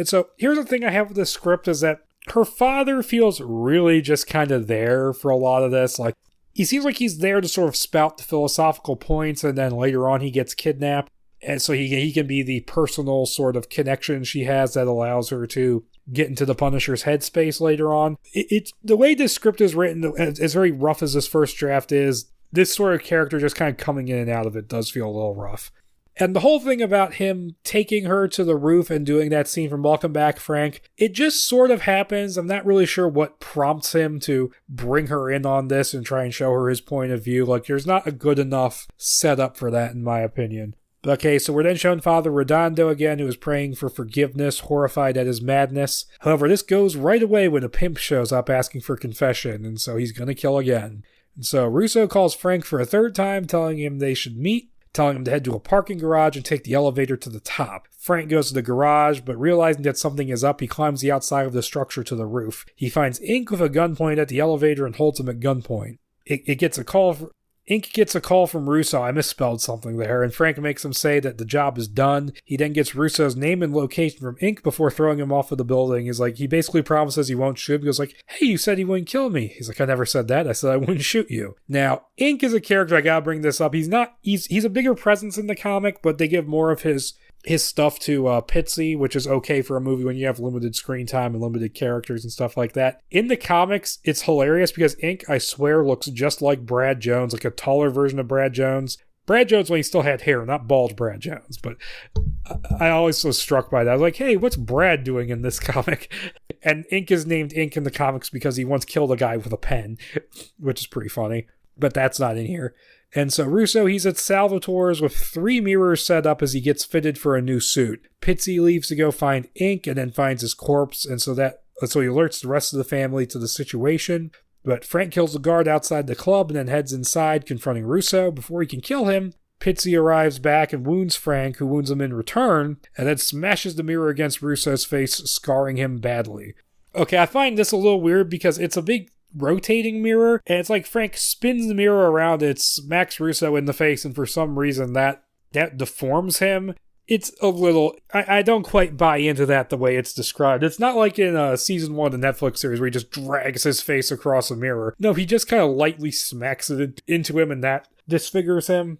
so here's the thing I have with this script is that her father feels really just kind of there for a lot of this. Like, he seems like he's there to sort of spout the philosophical points, and then later on he gets kidnapped. And so he can be the personal sort of connection she has that allows her to get into the Punisher's headspace later on. It's the way this script is written, as very rough as this first draft is, this sort of character just kind of coming in and out of it does feel a little rough. And the whole thing about him taking her to the roof and doing that scene from Welcome Back Frank, it just sort of happens. I'm not really sure what prompts him to bring her in on this and try and show her his point of view. Like, there's not a good enough setup for that, in my opinion. Okay, so we're then shown Father Redondo again, who is praying for forgiveness, horrified at his madness. However, this goes right away when a pimp shows up asking for confession, and so he's gonna kill again. And so Russo calls Frank for a third time, telling him they should meet, telling him to head to a parking garage and take the elevator to the top. Frank goes to the garage, but realizing that something is up, he climbs the outside of the structure to the roof. He finds Ink with a gun pointed at the elevator and holds him at gunpoint. Ink gets a call from Russo. I misspelled something there, and Frank makes him say that the job is done. He then gets Russo's name and location from Ink before throwing him off of the building. He basically promises he won't shoot. He goes like, hey, you said he wouldn't kill me. He's like, I never said that. I said I wouldn't shoot you. Now, Ink is a character, I gotta bring this up. He's a bigger presence in the comic, but they give more of his stuff to Pitsy, which is okay for a movie when you have limited screen time and limited characters and stuff like that. In the comics, it's hilarious because Ink, I swear, looks just like Brad Jones, like a taller version of Brad Jones. Brad Jones when he still had hair, not bald Brad Jones. But I always was struck by that. I was like, hey, what's Brad doing in this comic? And Ink is named Ink in the comics because he once killed a guy with a pen, which is pretty funny. But that's not in here. And so Russo, he's at Salvatore's with 3 mirrors set up as he gets fitted for a new suit. Pitsy leaves to go find Ink and then finds his corpse, and so he alerts the rest of the family to the situation. But Frank kills the guard outside the club and then heads inside, confronting Russo. Before he can kill him, Pitsy arrives back and wounds Frank, who wounds him in return, and then smashes the mirror against Russo's face, scarring him badly. Okay, I find this a little weird because it's a big rotating mirror, and it's like Frank spins the mirror around, it smacks Russo in the face, and for some reason that deforms him. It's a little, I don't quite buy into that the way it's described. It's not like in season 1 of the Netflix series where he just drags his face across a mirror. No, he just kind of lightly smacks it into him, and that disfigures him.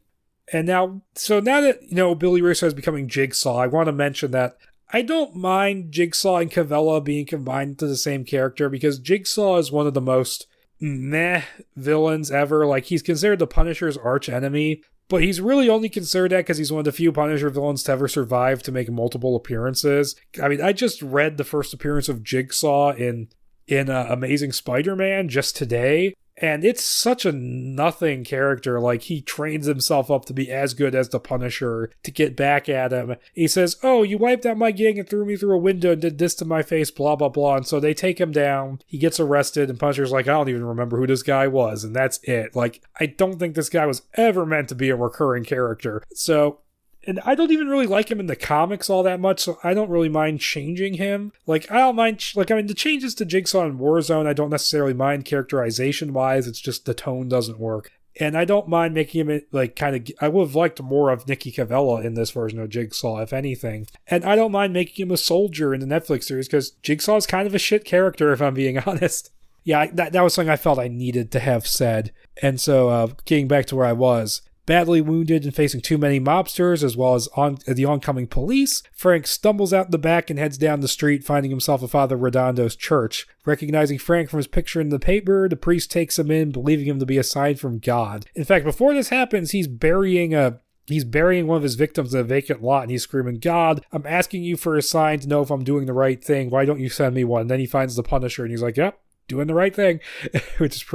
And now that, Billy Russo is becoming Jigsaw, I want to mention that I don't mind Jigsaw and Cavella being combined into the same character because Jigsaw is one of the most meh villains ever. Like, he's considered the Punisher's arch enemy, but he's really only considered that because he's one of the few Punisher villains to ever survive to make multiple appearances. I mean, I just read the first appearance of Jigsaw in Amazing Spider-Man just today. And it's such a nothing character. Like, he trains himself up to be as good as the Punisher to get back at him. He says, oh, you wiped out my gang and threw me through a window and did this to my face, blah, blah, blah. And so they take him down. He gets arrested, and Punisher's like, I don't even remember who this guy was. And that's it. Like, I don't think this guy was ever meant to be a recurring character. So, and I don't even really like him in the comics all that much, so I don't really mind changing him. Like, I don't mind, the changes to Jigsaw and Warzone, I don't necessarily mind characterization-wise, it's just the tone doesn't work. And I don't mind making him, I would have liked more of Nikki Cavella in this version of Jigsaw, if anything. And I don't mind making him a soldier in the Netflix series, because Jigsaw is kind of a shit character, if I'm being honest. Yeah, that was something I felt I needed to have said. And so, getting back to where I was, badly wounded and facing too many mobsters, as well as the oncoming police, Frank stumbles out the back and heads down the street, finding himself at Father Redondo's church. Recognizing Frank from his picture in the paper, the priest takes him in, believing him to be a sign from God. In fact, before this happens, he's burying one of his victims in a vacant lot, and he's screaming, God, I'm asking you for a sign to know if I'm doing the right thing. Why don't you send me one? And then he finds the Punisher, and he's like, yep, doing the right thing, which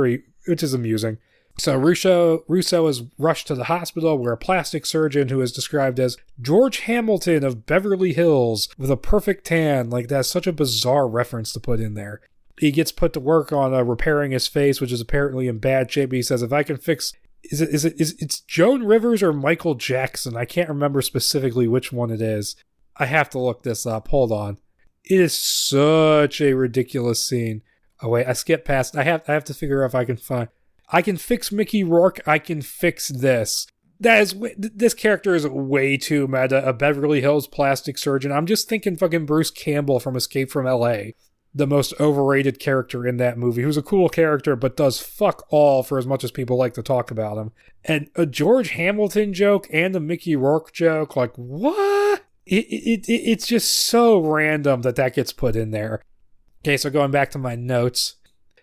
is amusing. So Russo is rushed to the hospital where a plastic surgeon who is described as George Hamilton of Beverly Hills with a perfect tan, like that's such a bizarre reference to put in there. He gets put to work on repairing his face, which is apparently in bad shape. He says, if I can fix, it's Joan Rivers or Michael Jackson? I can't remember specifically which one it is. I have to look this up. Hold on. It is such a ridiculous scene. Oh wait, I skipped past. I have to figure out if I can find. I can fix Mickey Rourke. I can fix this. This character is way too meta. A Beverly Hills plastic surgeon. I'm just thinking fucking Bruce Campbell from Escape from L.A. The most overrated character in that movie, who's a cool character but does fuck all for as much as people like to talk about him. And a George Hamilton joke and a Mickey Rourke joke, like what? It's just so random that gets put in there. Okay, so going back to my notes.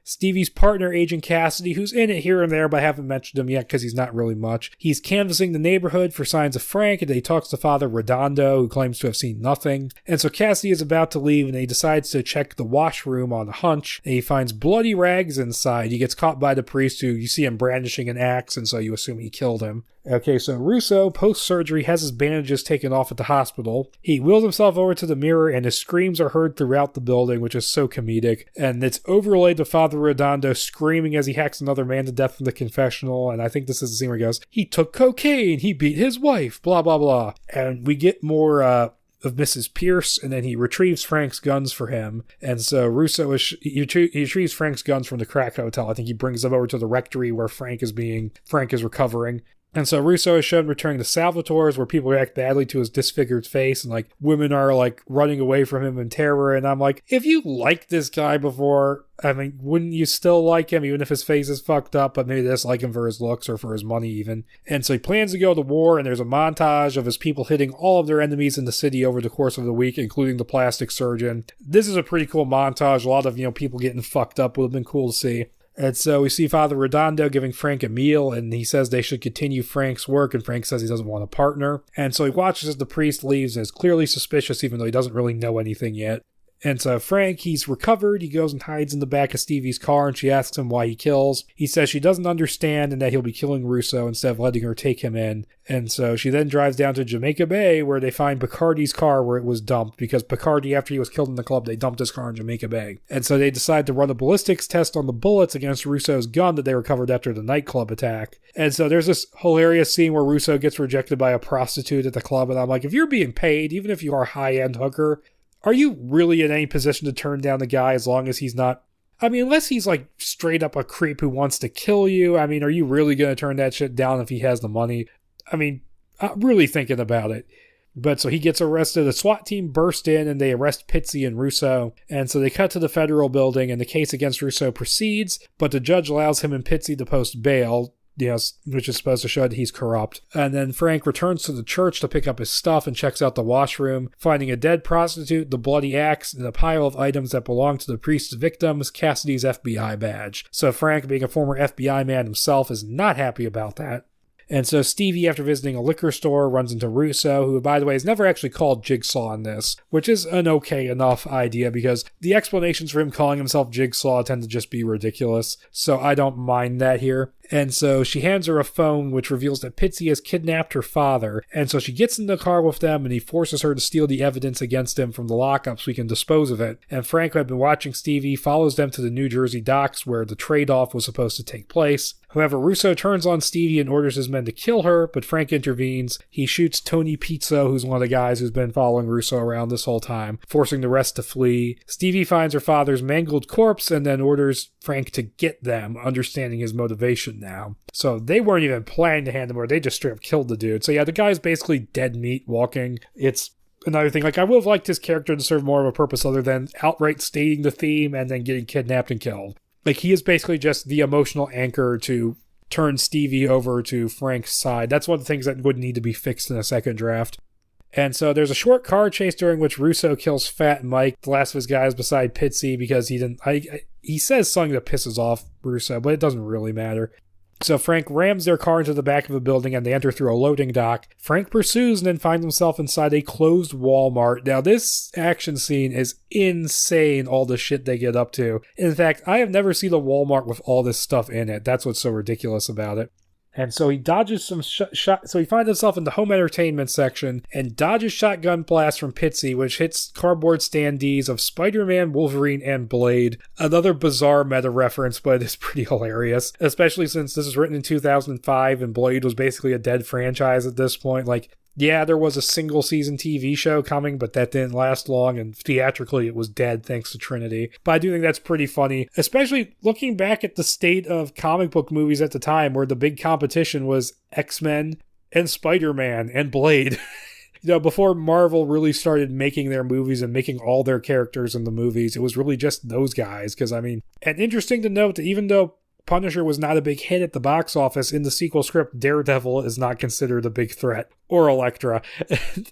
Stevie's partner, Agent Cassidy, who's in it here and there, but I haven't mentioned him yet because he's not really much. He's canvassing the neighborhood for signs of Frank, and he talks to Father Redondo, who claims to have seen nothing. And so Cassidy is about to leave, and he decides to check the washroom on a hunch, and he finds bloody rags inside. He gets caught by the priest, who you see him brandishing an axe, and so you assume he killed him. Okay, so Russo, post-surgery, has his bandages taken off at the hospital. He wheels himself over to the mirror, and his screams are heard throughout the building, which is so comedic. And it's overlaid to Father Father Redondo screaming as he hacks another man to death from the confessional, and I think this is the scene where he goes, he took cocaine, he beat his wife, blah, blah, blah. And we get more of Mrs. Pierce, and then he retrieves Frank's guns for him. And so Russo he retrieves Frank's guns from the crack hotel. I think he brings them over to the rectory where Frank is recovering. And so Russo is shown returning to Salvatore's, where people react badly to his disfigured face, and like women are like running away from him in terror. And I'm like, if you liked this guy before, I mean, wouldn't you still like him, even if his face is fucked up? But maybe they just like him for his looks or for his money even. And so he plans to go to war, and there's a montage of his people hitting all of their enemies in the city over the course of the week, including the plastic surgeon. This is a pretty cool montage. A lot of, people getting fucked up would have been cool to see. And so we see Father Redondo giving Frank a meal, and he says they should continue Frank's work, and Frank says he doesn't want a partner. And so he watches as the priest leaves and is clearly suspicious, even though he doesn't really know anything yet. And so Frank, he's recovered, he goes and hides in the back of Stevie's car, and she asks him why he kills. He says she doesn't understand and that he'll be killing Russo instead of letting her take him in. And so she then drives down to Jamaica Bay, where they find Picardi's car where it was dumped, because Picardi, after he was killed in the club, they dumped his car in Jamaica Bay. And so they decide to run a ballistics test on the bullets against Russo's gun that they recovered after the nightclub attack. And so there's this hilarious scene where Russo gets rejected by a prostitute at the club, and I'm like, if you're being paid, even if you are a high-end hooker, are you really in any position to turn down the guy as long as he's not... I mean, unless he's like straight up a creep who wants to kill you, I mean, are you really going to turn that shit down if he has the money? I mean, I'm really thinking about it. But so he gets arrested. The SWAT team burst in and they arrest Pizzi and Russo. And so they cut to the federal building and the case against Russo proceeds, but the judge allows him and Pizzi to post bail. Yes, which is supposed to show that he's corrupt. And then Frank returns to the church to pick up his stuff and checks out the washroom, finding a dead prostitute, the bloody axe, and a pile of items that belong to the priest's victims, Cassidy's FBI badge. So Frank, being a former FBI man himself, is not happy about that. And so Stevie, after visiting a liquor store, runs into Russo, who, by the way, is never actually called Jigsaw in this, which is an okay enough idea because the explanations for him calling himself Jigsaw tend to just be ridiculous, so I don't mind that here. And so she hands her a phone, which reveals that Pizzi has kidnapped her father, and so she gets in the car with them, and he forces her to steal the evidence against him from the lockup so he can dispose of it. And Frank, who had been watching Stevie, follows them to the New Jersey docks where the trade-off was supposed to take place. However, Russo turns on Stevie and orders his men to kill her, but Frank intervenes. He shoots Tony Pizzo, who's one of the guys who's been following Russo around this whole time, forcing the rest to flee. Stevie finds her father's mangled corpse and then orders Frank to get them, understanding his motivation now. So they weren't even planning to hand him over, they just straight up killed the dude. So yeah, the guy's basically dead meat walking. It's another thing, like I would have liked his character to serve more of a purpose other than outright stating the theme and then getting kidnapped and killed. Like, he is basically just the emotional anchor to turn Stevie over to Frank's side. That's one of the things that would need to be fixed in a second draft. And so there's a short car chase during which Russo kills Fat Mike, the last of his guys beside Pizzi, because he says something that pisses off Russo, but it doesn't really matter. So Frank rams their car into the back of a building and they enter through a loading dock. Frank pursues and then finds himself inside a closed Walmart. Now this action scene is insane, all the shit they get up to. In fact, I have never seen a Walmart with all this stuff in it. That's what's so ridiculous about it. And so he dodges some so he finds himself in the home entertainment section and dodges shotgun blasts from Pizzi, which hits cardboard standees of Spider-Man, Wolverine, and Blade. Another bizarre meta reference, but it's pretty hilarious, especially since this was written in 2005 and Blade was basically a dead franchise at this point. Like, yeah, there was a single season TV show coming, but that didn't last long, and theatrically it was dead thanks to Trinity. But I do think that's pretty funny, especially looking back at the state of comic book movies at the time, where the big competition was X-Men and Spider-Man and Blade. Before Marvel really started making their movies and making all their characters in the movies, it was really just those guys. Because, and interesting to note that even though Punisher was not a big hit at the box office, in the sequel script, Daredevil is not considered a big threat. Or Elektra.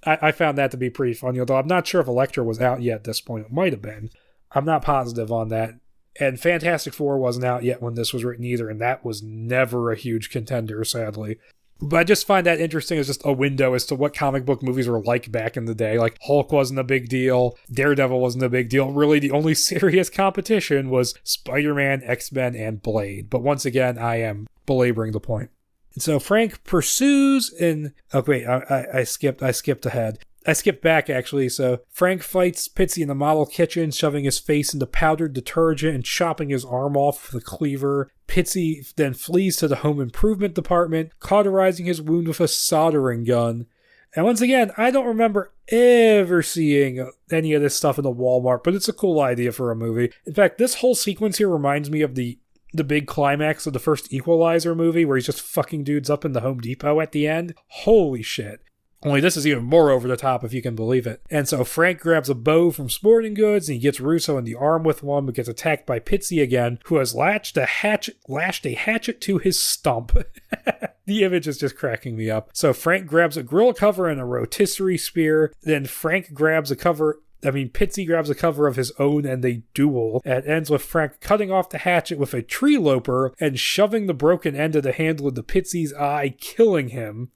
I found that to be pretty funny, although I'm not sure if Elektra was out yet at this point. It might have been. I'm not positive on that. And Fantastic Four wasn't out yet when this was written either, and that was never a huge contender, sadly. But I just find that interesting as just a window as to what comic book movies were like back in the day. Like, Hulk wasn't a big deal. Daredevil wasn't a big deal. Really, the only serious competition was Spider-Man, X-Men, and Blade. But once again, I am belaboring the point. And so Frank pursues and... Oh, wait, I skipped ahead. I skipped back, actually. So Frank fights Pitsy in the model kitchen, shoving his face into powdered detergent and chopping his arm off with a cleaver. Pitsy then flees to the home improvement department, cauterizing his wound with a soldering gun. And once again, I don't remember ever seeing any of this stuff in the Walmart, but it's a cool idea for a movie. In fact, this whole sequence here reminds me of the big climax of the first Equalizer movie, where he's just fucking dudes up in the Home Depot at the end. Holy shit. Only this is even more over the top, if you can believe it. And so Frank grabs a bow from Sporting Goods, and he gets Russo in the arm with one, but gets attacked by Pitsy again, who has lashed a hatchet to his stump. The image is just cracking me up. So Frank grabs a grill cover and a rotisserie spear. Then Pitsy grabs a cover of his own, and they duel. And it ends with Frank cutting off the hatchet with a tree loper and shoving the broken end of the handle into Pitsy's eye, killing him.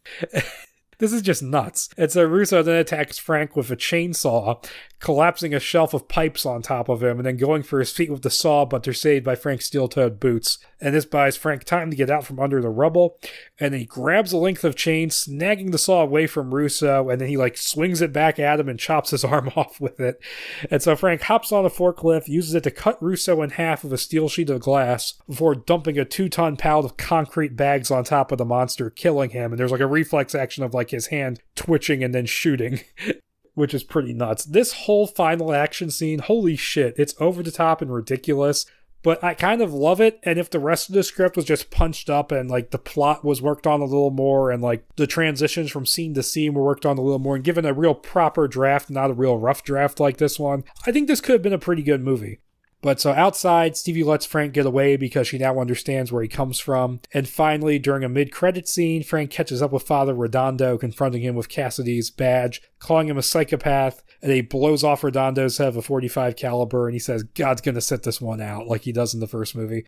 This is just nuts. And so Russo then attacks Frank with a chainsaw, collapsing a shelf of pipes on top of him, and then going for his feet with the saw, but they're saved by Frank's steel-toed boots. And this buys Frank time to get out from under the rubble, and then he grabs a length of chain, snagging the saw away from Russo, and then he swings it back at him and chops his arm off with it. And so Frank hops on a forklift, uses it to cut Russo in half with a steel sheet of glass, before dumping a 2-ton pallet of concrete bags on top of the monster, killing him. And there's a reflex action of his hand twitching and then shooting, which is pretty nuts. This whole final action scene, holy shit, it's over the top and ridiculous, but I kind of love it. And if the rest of the script was just punched up and the plot was worked on a little more, and the transitions from scene to scene were worked on a little more, and given a real proper draft, not a real rough draft like this one, I think this could have been a pretty good movie. But so outside, Stevie lets Frank get away because she now understands where he comes from. And finally, during a mid-credit scene, Frank catches up with Father Redondo, confronting him with Cassidy's badge, calling him a psychopath, and he blows off Redondo's head with a .45 caliber, and he says, God's gonna sit this one out, like he does in the first movie.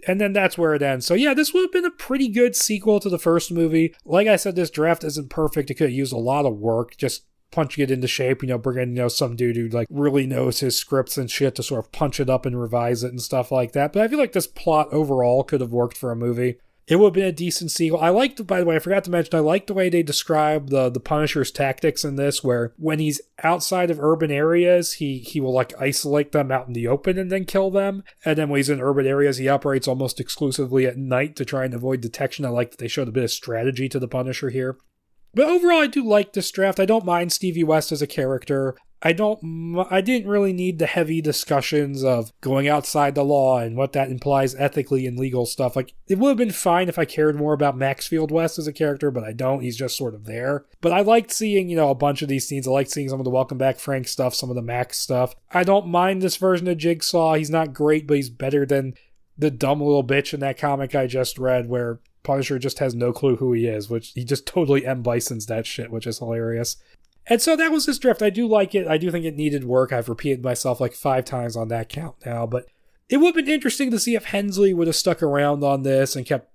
And then that's where it ends. So yeah, this would have been a pretty good sequel to the first movie. Like I said, this draft isn't perfect. It could have used a lot of work, just punching it into shape, bring in, some dude who really knows his scripts and shit to sort of punch it up and revise it and stuff like that. But I feel like this plot overall could have worked for a movie. It would have been a decent sequel. By the way, I forgot to mention, I like the way they describe the Punisher's tactics in this, where when he's outside of urban areas, he will isolate them out in the open and then kill them. And then when he's in urban areas, he operates almost exclusively at night to try and avoid detection. I like that they showed a bit of strategy to the Punisher here. But overall, I do like this draft. I don't mind Stevie West as a character. I didn't really need the heavy discussions of going outside the law and what that implies ethically and legal stuff. It would have been fine if I cared more about Maxfield West as a character, but I don't. He's just sort of there. But I liked seeing, a bunch of these scenes. I liked seeing some of the Welcome Back Frank stuff, some of the Max stuff. I don't mind this version of Jigsaw. He's not great, but he's better than the dumb little bitch in that comic I just read, where Punisher just has no clue who he is, which he just totally M. Bison's that shit, which is hilarious. And so that was this draft. I do like it. I do think it needed work. I've repeated myself 5 times on that count now, but it would have been interesting to see if Hensleigh would have stuck around on this and kept,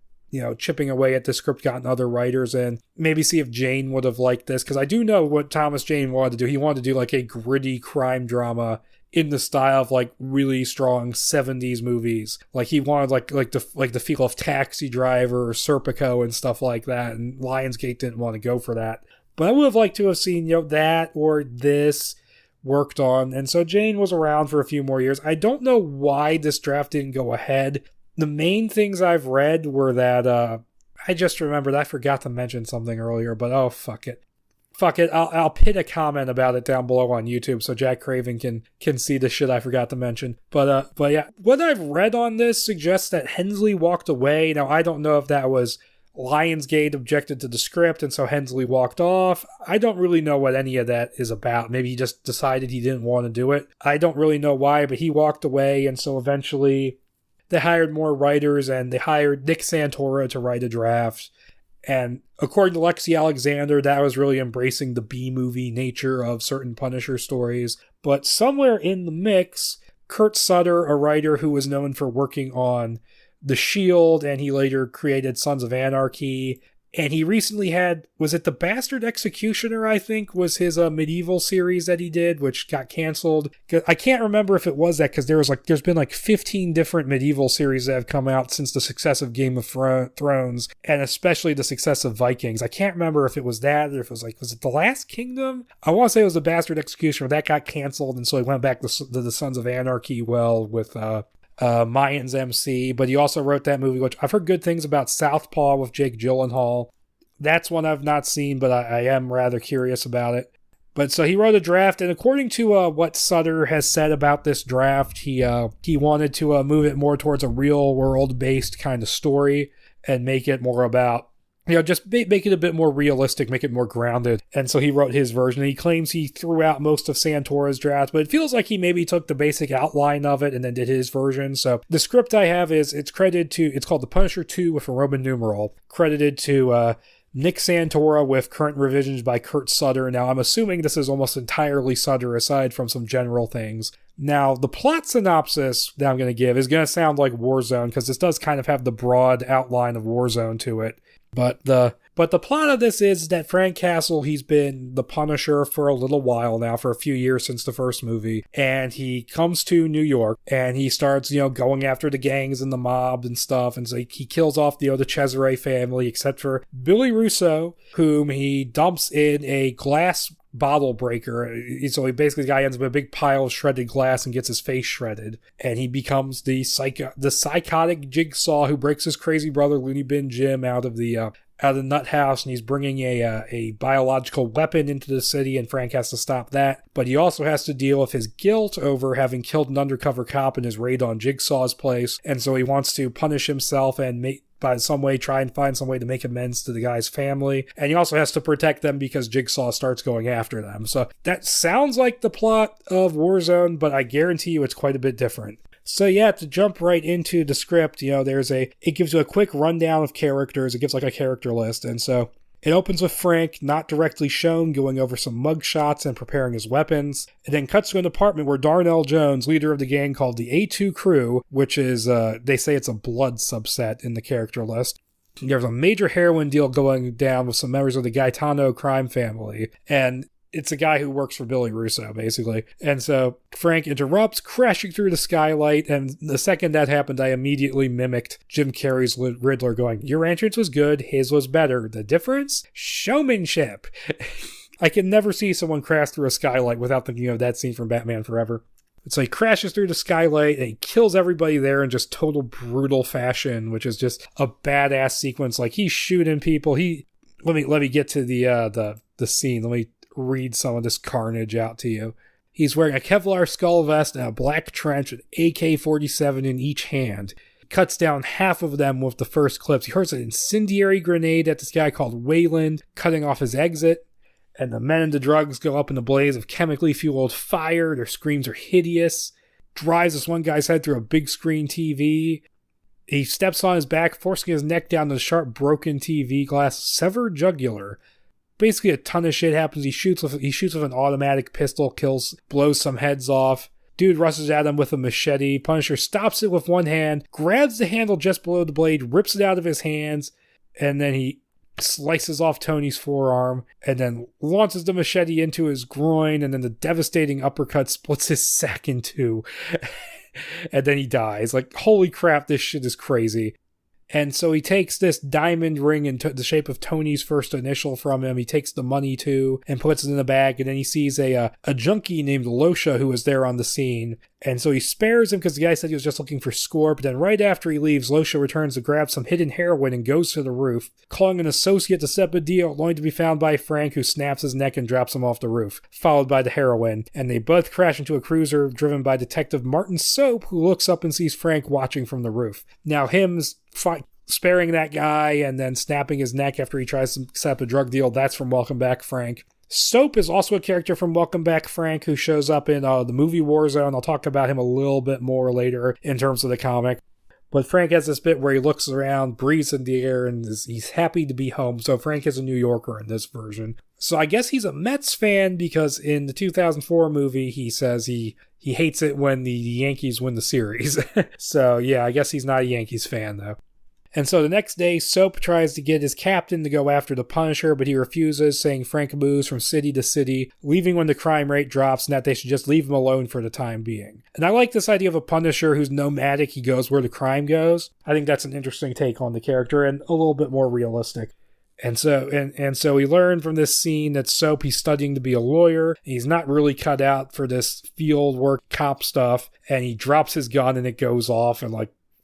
chipping away at the script, gotten other writers in. Maybe see if Jane would have liked this, because I do know what Thomas Jane wanted to do. He wanted to do a gritty crime drama in the style of really strong 70s movies. He wanted the feel of Taxi Driver or Serpico and stuff like that, and Lionsgate didn't want to go for that. But I would have liked to have seen that or this worked on. And so Jane was around for a few more years. I don't know why this draft didn't go ahead. The main things I've read were that I just remembered I forgot to mention something earlier, but oh, fuck it. I'll pin a comment about it down below on YouTube so Jack Craven can see the shit I forgot to mention. But yeah, what I've read on this suggests that Hensleigh walked away. Now, I don't know if that was Lionsgate objected to the script and so Hensleigh walked off. I don't really know what any of that is about. Maybe he just decided he didn't want to do it. I don't really know why, but he walked away, and so eventually they hired more writers, and they hired Nick Santora to write a draft. And according to Lexi Alexander, that was really embracing the B-movie nature of certain Punisher stories. But somewhere in the mix, Kurt Sutter, a writer who was known for working on The Shield, and he later created Sons of Anarchy, And he recently had, was it The Bastard Executioner, I think, was his medieval series that he did, which got canceled. I can't remember if it was that, because there's been like 15 different medieval series that have come out since the success of Game of Thrones, and especially the success of Vikings. I can't remember if it was that, or if it was like, was it The Last Kingdom? I want to say it was The Bastard Executioner. That got canceled, and so he went back to the Sons of Anarchy, with Mayans MC, but he also wrote that movie, which I've heard good things about, Southpaw with Jake Gyllenhaal. That's one I've not seen, but I am rather curious about it. But so he wrote a draft, and according to what Sutter has said about this draft, he wanted to move it more towards a real world based kind of story and make it more about, just make it a bit more realistic, make it more grounded. And so he wrote his version. He claims he threw out most of Santora's draft, but it feels like he maybe took the basic outline of it and then did his version. So the script I have it's called The Punisher 2 with a Roman numeral, credited to Nick Santora with current revisions by Kurt Sutter. Now, I'm assuming this is almost entirely Sutter aside from some general things. Now, the plot synopsis that I'm going to give is going to sound like Warzone, because this does kind of have the broad outline of Warzone to it. But the plot of this is that Frank Castle, he's been the Punisher for a little while now, for a few years since the first movie, and he comes to New York, and he starts, going after the gangs and the mob and stuff, and so he kills off the Cesare family, except for Billy Russo, whom he dumps in a glass bottle breaker. So he basically, the guy ends up with a big pile of shredded glass and gets his face shredded, and he becomes the psychotic Jigsaw who breaks his crazy brother Looney Bin Jim out of the nut house, and he's bringing a biological weapon into the city, and Frank has to stop that. But he also has to deal with his guilt over having killed an undercover cop in his raid on Jigsaw's place, and so he wants to punish himself and try and find some way to make amends to the guy's family. And he also has to protect them because Jigsaw starts going after them. So that sounds like the plot of Warzone, but I guarantee you it's quite a bit different. So yeah, to jump right into the script, it gives you a quick rundown of characters. It gives like a character list. And so it opens with Frank, not directly shown, going over some mugshots and preparing his weapons. It then cuts to an apartment where Darnell Jones, leader of the gang called the A2 Crew, which is, they say it's a blood subset in the character list. There's a major heroin deal going down with some members of the Gaetano crime family, and it's a guy who works for Billy Russo, basically. And so Frank interrupts, crashing through the skylight, and the second that happened, I immediately mimicked Jim Carrey's Riddler going, "Your entrance was good, his was better. The difference? Showmanship." I can never see someone crash through a skylight without thinking of that scene from Batman Forever. So he crashes through the skylight, and he kills everybody there in just total brutal fashion, which is just a badass sequence. Like, he's shooting people. Let me get to the scene. Let me read some of this carnage out to you. He's wearing a Kevlar skull vest and a black trench with AK-47 in each hand. He cuts down half of them with the first clips. He hurls an incendiary grenade at this guy called Wayland, cutting off his exit. And the men and the drugs go up in a blaze of chemically fueled fire. Their screams are hideous. Drives this one guy's head through a big screen TV. He steps on his back, forcing his neck down to the sharp broken TV glass. Severed jugular. Basically, a ton of shit happens. He shoots with an automatic pistol, blows some heads off. Dude rushes at him with a machete. Punisher stops it with one hand, grabs the handle just below the blade, rips it out of his hands, and then he slices off Tony's forearm, and then launches the machete into his groin, and then the devastating uppercut splits his sack in two. And then he dies. Like, holy crap, this shit is crazy. And so he takes this diamond ring in the shape of Tony's first initial from him. He takes the money too and puts it in the bag. And then he sees a junkie named Losha who was there on the scene. And so he spares him because the guy said he was just looking for score. But then right after he leaves, Losha returns to grab some hidden heroin and goes to the roof, calling an associate to set a deal, only to be found by Frank, who snaps his neck and drops him off the roof, followed by the heroin. And they both crash into a cruiser driven by Detective Martin Soap, who looks up and sees Frank watching from the roof. Now him's sparing that guy and then snapping his neck after he tries to set up a drug deal. That's from Welcome Back, Frank. Soap is also a character from Welcome Back, Frank, who shows up in the movie Warzone. I'll talk about him a little bit more later in terms of the comic. But Frank has this bit where he looks around, breathes in the air, and he's happy to be home. So Frank is a New Yorker in this version. So I guess he's a Mets fan because in the 2004 movie, he says he hates it when the Yankees win the series. So yeah, I guess he's not a Yankees fan, though. And so the next day, Soap tries to get his captain to go after the Punisher, but he refuses, saying Frank moves from city to city, leaving when the crime rate drops, and that they should just leave him alone for the time being. And I like this idea of a Punisher who's nomadic, he goes where the crime goes. I think that's an interesting take on the character, and a little bit more realistic. And so we learn from this scene that Soap, he's studying to be a lawyer, and he's not really cut out for this field work cop stuff, and he drops his gun and it goes off, and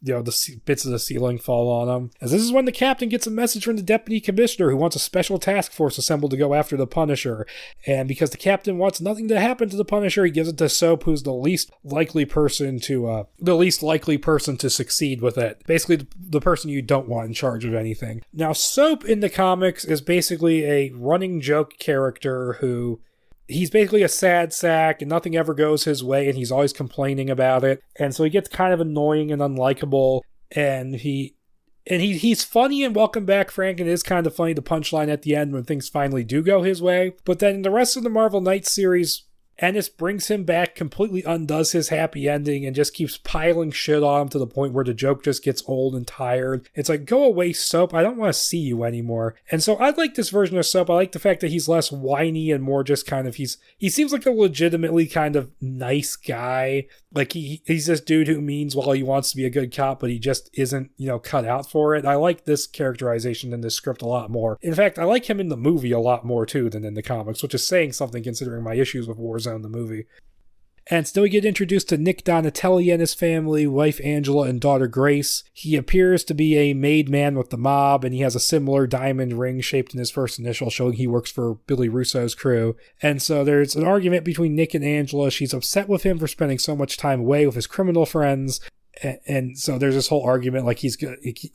the bits of the ceiling fall on him. As this is when the captain gets a message from the deputy commissioner who wants a special task force assembled to go after the Punisher. And because the captain wants nothing to happen to the Punisher, he gives it to Soap, who's the least likely person to succeed with it. Basically, the person you don't want in charge of anything. Now, Soap in the comics is basically a running joke character who... He's basically a sad sack and nothing ever goes his way and he's always complaining about it. And so he gets kind of annoying and unlikable, and he's funny in Welcome Back, Frank, and it is kind of funny, the punchline at the end when things finally do go his way. But then in the rest of the Marvel Knights series, Ennis brings him back, completely undoes his happy ending, and just keeps piling shit on him to the point where the joke just gets old and tired. It's like, go away, Soap. I don't want to see you anymore. And so I like this version of Soap. I like the fact that he's less whiny and more just kind of, he seems like a legitimately kind of nice guy. Like he's this dude who means well he wants to be a good cop, but he just isn't, cut out for it. I like this characterization in this script a lot more. In fact, I like him in the movie a lot more too than in the comics, which is saying something considering my issues with Warzone the movie. And still we get introduced to Nick Donatelli and his family, wife Angela and daughter Grace. He appears to be a made man with the mob, and he has a similar diamond ring shaped in his first initial, showing he works for Billy Russo's crew. And so there's an argument between Nick and Angela. She's upset with him for spending so much time away with his criminal friends. And so there's this whole argument, like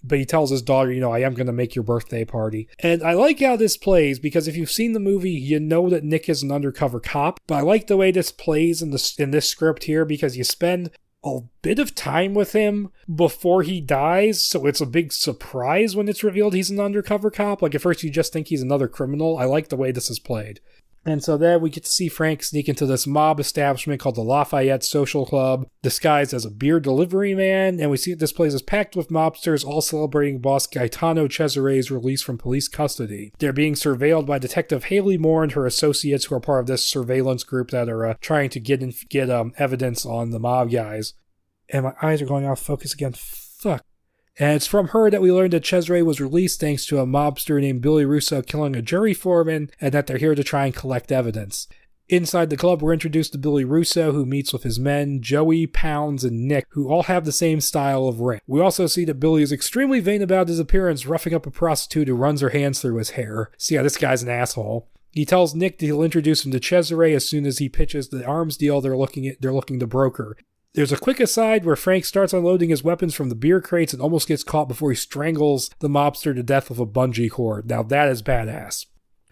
but he tells his daughter, I am going to make your birthday party. And I like how this plays, because if you've seen the movie, you know that Nick is an undercover cop. But I like the way this plays in this script here, because you spend a bit of time with him before he dies, so it's a big surprise when it's revealed he's an undercover cop. Like at first you just think he's another criminal. I like the way this is played. And so then we get to see Frank sneak into this mob establishment called the Lafayette Social Club, disguised as a beer delivery man, and we see this place is packed with mobsters, all celebrating boss Gaetano Cesare's release from police custody. They're being surveilled by Detective Haley Moore and her associates, who are part of this surveillance group that are trying to get evidence on the mob guys. And my eyes are going off focus again. Fuck. And it's from her that we learned that Cesare was released thanks to a mobster named Billy Russo killing a jury foreman, and that they're here to try and collect evidence. Inside the club, we're introduced to Billy Russo, who meets with his men, Joey, Pounds, and Nick, who all have the same style of ring. We also see that Billy is extremely vain about his appearance, roughing up a prostitute who runs her hands through his hair. So yeah, this guy's an asshole. He tells Nick that he'll introduce him to Cesare as soon as he pitches the arms deal they're looking to broker. There's a quick aside where Frank starts unloading his weapons from the beer crates and almost gets caught before he strangles the mobster to death with a bungee cord. Now that is badass.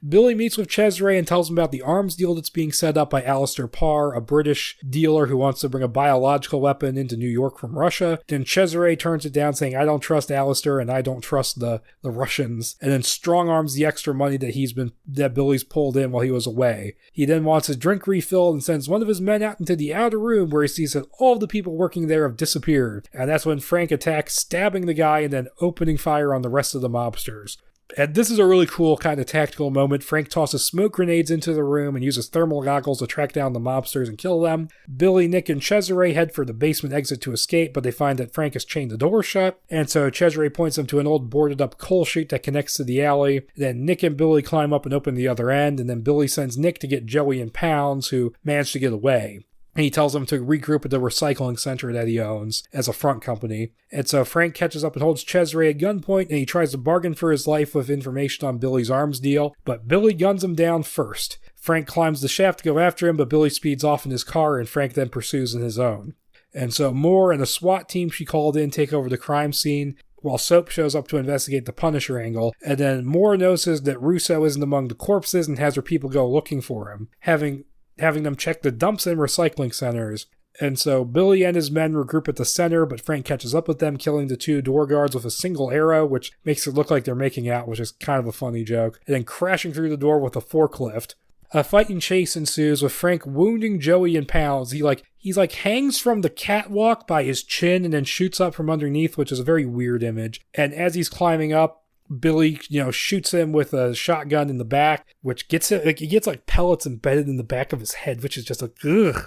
Billy meets with Cesare and tells him about the arms deal that's being set up by Alistair Parr, a British dealer who wants to bring a biological weapon into New York from Russia. Then Cesare turns it down, saying, I don't trust Alistair and I don't trust the Russians, and then strong arms the extra money that Billy's pulled in while he was away. He then wants his drink refilled and sends one of his men out into the outer room, where he sees that all of the people working there have disappeared. And that's when Frank attacks, stabbing the guy and then opening fire on the rest of the mobsters. And this is a really cool kind of tactical moment. Frank tosses smoke grenades into the room and uses thermal goggles to track down the mobsters and kill them. Billy, Nick, and Cesare head for the basement exit to escape, but they find that Frank has chained the door shut. And so Cesare points them to an old boarded up coal chute that connects to the alley. Then Nick and Billy climb up and open the other end, and then Billy sends Nick to get Joey and Pounds, who managed to get away. And he tells them to regroup at the recycling center that he owns as a front company. And so Frank catches up and holds Cesare at gunpoint, and he tries to bargain for his life with information on Billy's arms deal, but Billy guns him down first. Frank climbs the shaft to go after him, but Billy speeds off in his car, and Frank then pursues in his own. And so Moore and the SWAT team she called in take over the crime scene, while Soap shows up to investigate the Punisher angle. And then Moore notices that Russo isn't among the corpses and has her people go looking for him, having them check the dumps and recycling centers. And so Billy and his men regroup at the center, but Frank catches up with them, killing the two door guards with a single arrow, which makes it look like they're making out, which is kind of a funny joke, and then crashing through the door with a forklift. A fight and chase ensues, with Frank wounding Joey and Pounds. He he's like hangs from the catwalk by his chin and then shoots up from underneath, which is a very weird image. And as he's climbing up, Billy, shoots him with a shotgun in the back, which gets it, like, he gets like pellets embedded in the back of his head, which is just a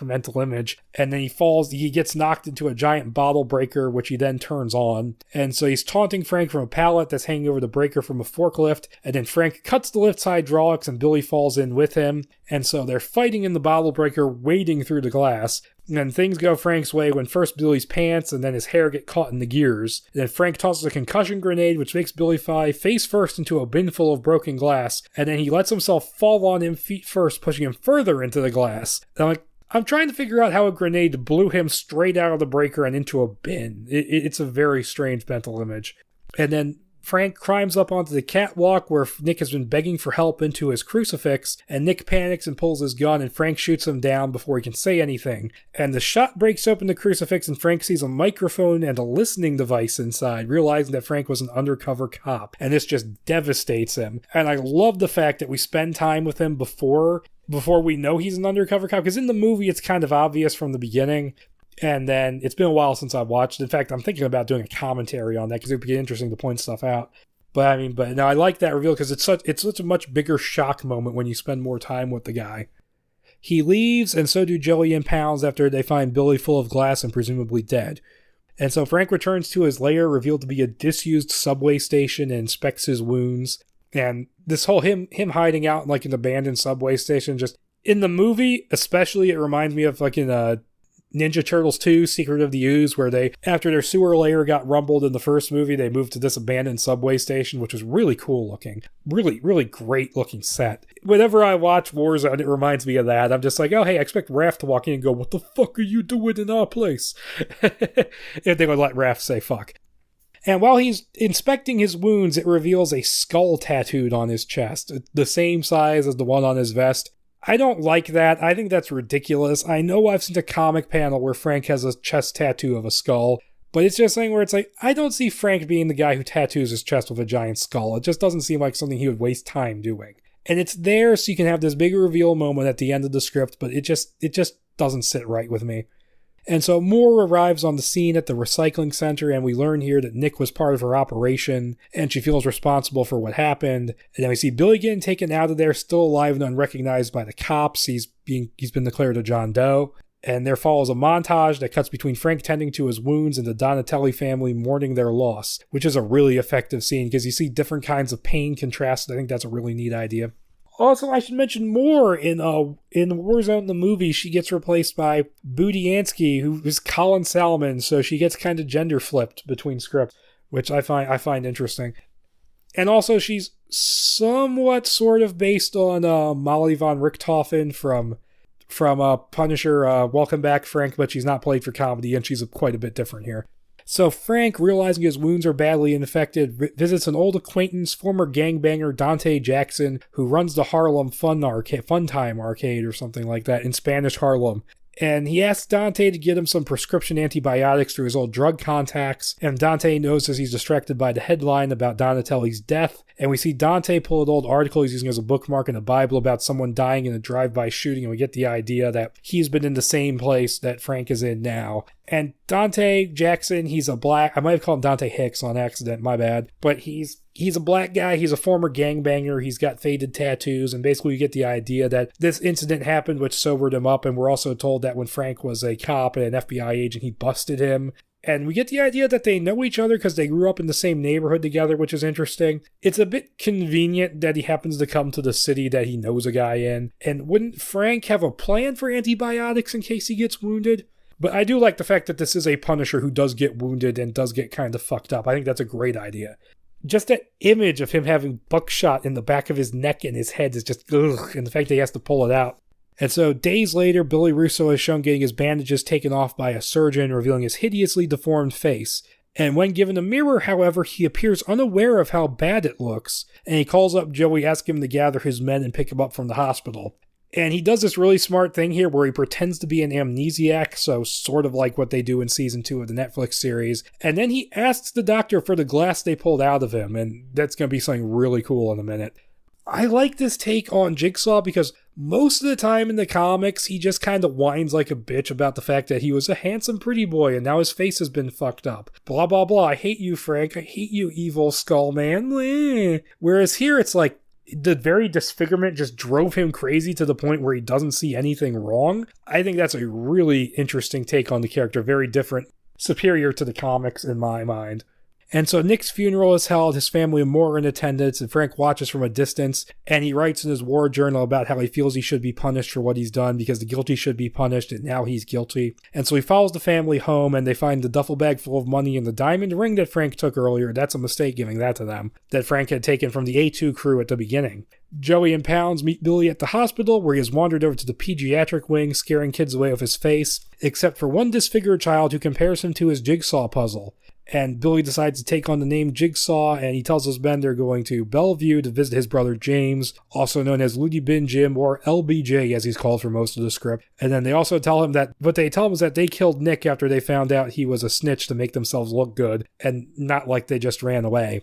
mental image. And then he gets knocked into a giant bottle breaker, which he then turns on. And so he's taunting Frank from a pallet that's hanging over the breaker from a forklift. And then Frank cuts the lift's hydraulics and Billy falls in with him. And so they're fighting in the bottle breaker, wading through the glass. And things go Frank's way when first Billy's pants and then his hair get caught in the gears. And then Frank tosses a concussion grenade, which makes Billy fly face first into a bin full of broken glass. And then he lets himself fall on him feet first, pushing him further into the glass. And I'm trying to figure out how a grenade blew him straight out of the breaker and into a bin. It's a very strange mental image. And then Frank climbs up onto the catwalk where Nick has been begging for help into his crucifix, and Nick panics and pulls his gun, and Frank shoots him down before he can say anything. And the shot breaks open the crucifix, and Frank sees a microphone and a listening device inside, realizing that Frank was an undercover cop, and this just devastates him. And I love the fact that we spend time with him before we know he's an undercover cop, because in the movie it's kind of obvious from the beginning. And then it's been a while since I've watched. In fact, I'm thinking about doing a commentary on that because it would be interesting to point stuff out. But no, I like that reveal because it's such a much bigger shock moment when you spend more time with the guy. He leaves, and so do Joey and Pounds after they find Billy full of glass and presumably dead. And so Frank returns to his lair, revealed to be a disused subway station, and inspects his wounds. And this whole him hiding out in like an abandoned subway station, just in the movie especially, it reminds me of like in Ninja Turtles 2, Secret of the Ooze, where they, after their sewer layer got rumbled in the first movie, they moved to this abandoned subway station, which was really cool looking. Really, really great looking set. Whenever I watch Warzone, it reminds me of that. I'm just like, oh, hey, I expect Raph to walk in and go, what the fuck are you doing in our place? And they would let Raph say fuck. And while he's inspecting his wounds, it reveals a skull tattooed on his chest, the same size as the one on his vest. I don't like that. I think that's ridiculous. I know I've seen a comic panel where Frank has a chest tattoo of a skull, but it's just something where it's like, I don't see Frank being the guy who tattoos his chest with a giant skull. It just doesn't seem like something he would waste time doing. And it's there so you can have this big reveal moment at the end of the script, but it just doesn't sit right with me. And so Moore arrives on the scene at the recycling center, and we learn here that Nick was part of her operation, and she feels responsible for what happened. And then we see Billy getting taken out of there, still alive and unrecognized by the cops. He's been declared a John Doe. And there follows a montage that cuts between Frank tending to his wounds and the Donatelli family mourning their loss, which is a really effective scene because you see different kinds of pain contrasted. I think that's a really neat idea. Also, I should mention more in Warzone, the movie, she gets replaced by Budiansky, who is Colin Salmon, so she gets kind of gender flipped between scripts, which I find interesting. And also, she's somewhat sort of based on Molly von Richthofen from Punisher, Welcome Back, Frank, but she's not played for comedy, and she's quite a bit different here. So Frank, realizing his wounds are badly infected, visits an old acquaintance, former gangbanger Dante Jackson, who runs the Harlem Fun Time Arcade or something like that in Spanish Harlem. And he asks Dante to get him some prescription antibiotics through his old drug contacts, and Dante notices he's distracted by the headline about Donatelli's death, and we see Dante pull an old article he's using as a bookmark in the Bible about someone dying in a drive-by shooting, and we get the idea that he's been in the same place that Frank is in now. And Dante Jackson, he's a black, I might have called him Dante Hicks on accident, my bad, but he's a black guy, he's a former gangbanger, he's got faded tattoos, and basically you get the idea that this incident happened which sobered him up, and we're also told that when Frank was a cop and an FBI agent, he busted him. And we get the idea that they know each other because they grew up in the same neighborhood together, which is interesting. It's a bit convenient that he happens to come to the city that he knows a guy in. And wouldn't Frank have a plan for antibiotics in case he gets wounded? But I do like the fact that this is a Punisher who does get wounded and does get kind of fucked up. I think that's a great idea. Just that image of him having buckshot in the back of his neck and his head is just ugh, and the fact that he has to pull it out. And so days later, Billy Russo is shown getting his bandages taken off by a surgeon, revealing his hideously deformed face. And when given a mirror, however, he appears unaware of how bad it looks, and he calls up Joey, asking him to gather his men and pick him up from the hospital. And he does this really smart thing here where he pretends to be an amnesiac, so sort of like what they do in season 2 of the Netflix series. And then he asks the doctor for the glass they pulled out of him, and that's going to be something really cool in a minute. I like this take on Jigsaw because Most of the time in the comics, he just kind of whines like a bitch about the fact that he was a handsome pretty boy and now his face has been fucked up. Blah, blah, blah. I hate you, Frank. I hate you, evil skull man. Whereas here, it's like, the very disfigurement just drove him crazy to the point where he doesn't see anything wrong. I think that's a really interesting take on the character. Very different, superior to the comics in my mind. And so Nick's funeral is held, his family and more are in attendance, and Frank watches from a distance, and he writes in his war journal about how he feels he should be punished for what he's done because the guilty should be punished, and now he's guilty. And so he follows the family home, and they find the duffel bag full of money and the diamond ring that Frank took earlier. That's a mistake giving that to them, that Frank had taken from the A2 crew at the beginning. Joey and Pounds meet Billy at the hospital, where he has wandered over to the pediatric wing, scaring kids away with his face, except for one disfigured child who compares him to his jigsaw puzzle. And Billy decides to take on the name Jigsaw, and he tells his men they're going to Bellevue to visit his brother James, also known as Looney Bin Jim, or LBJ as he's called for most of the script. And then they also tell him that, what they tell him is that they killed Nick after they found out he was a snitch to make themselves look good, and not like they just ran away.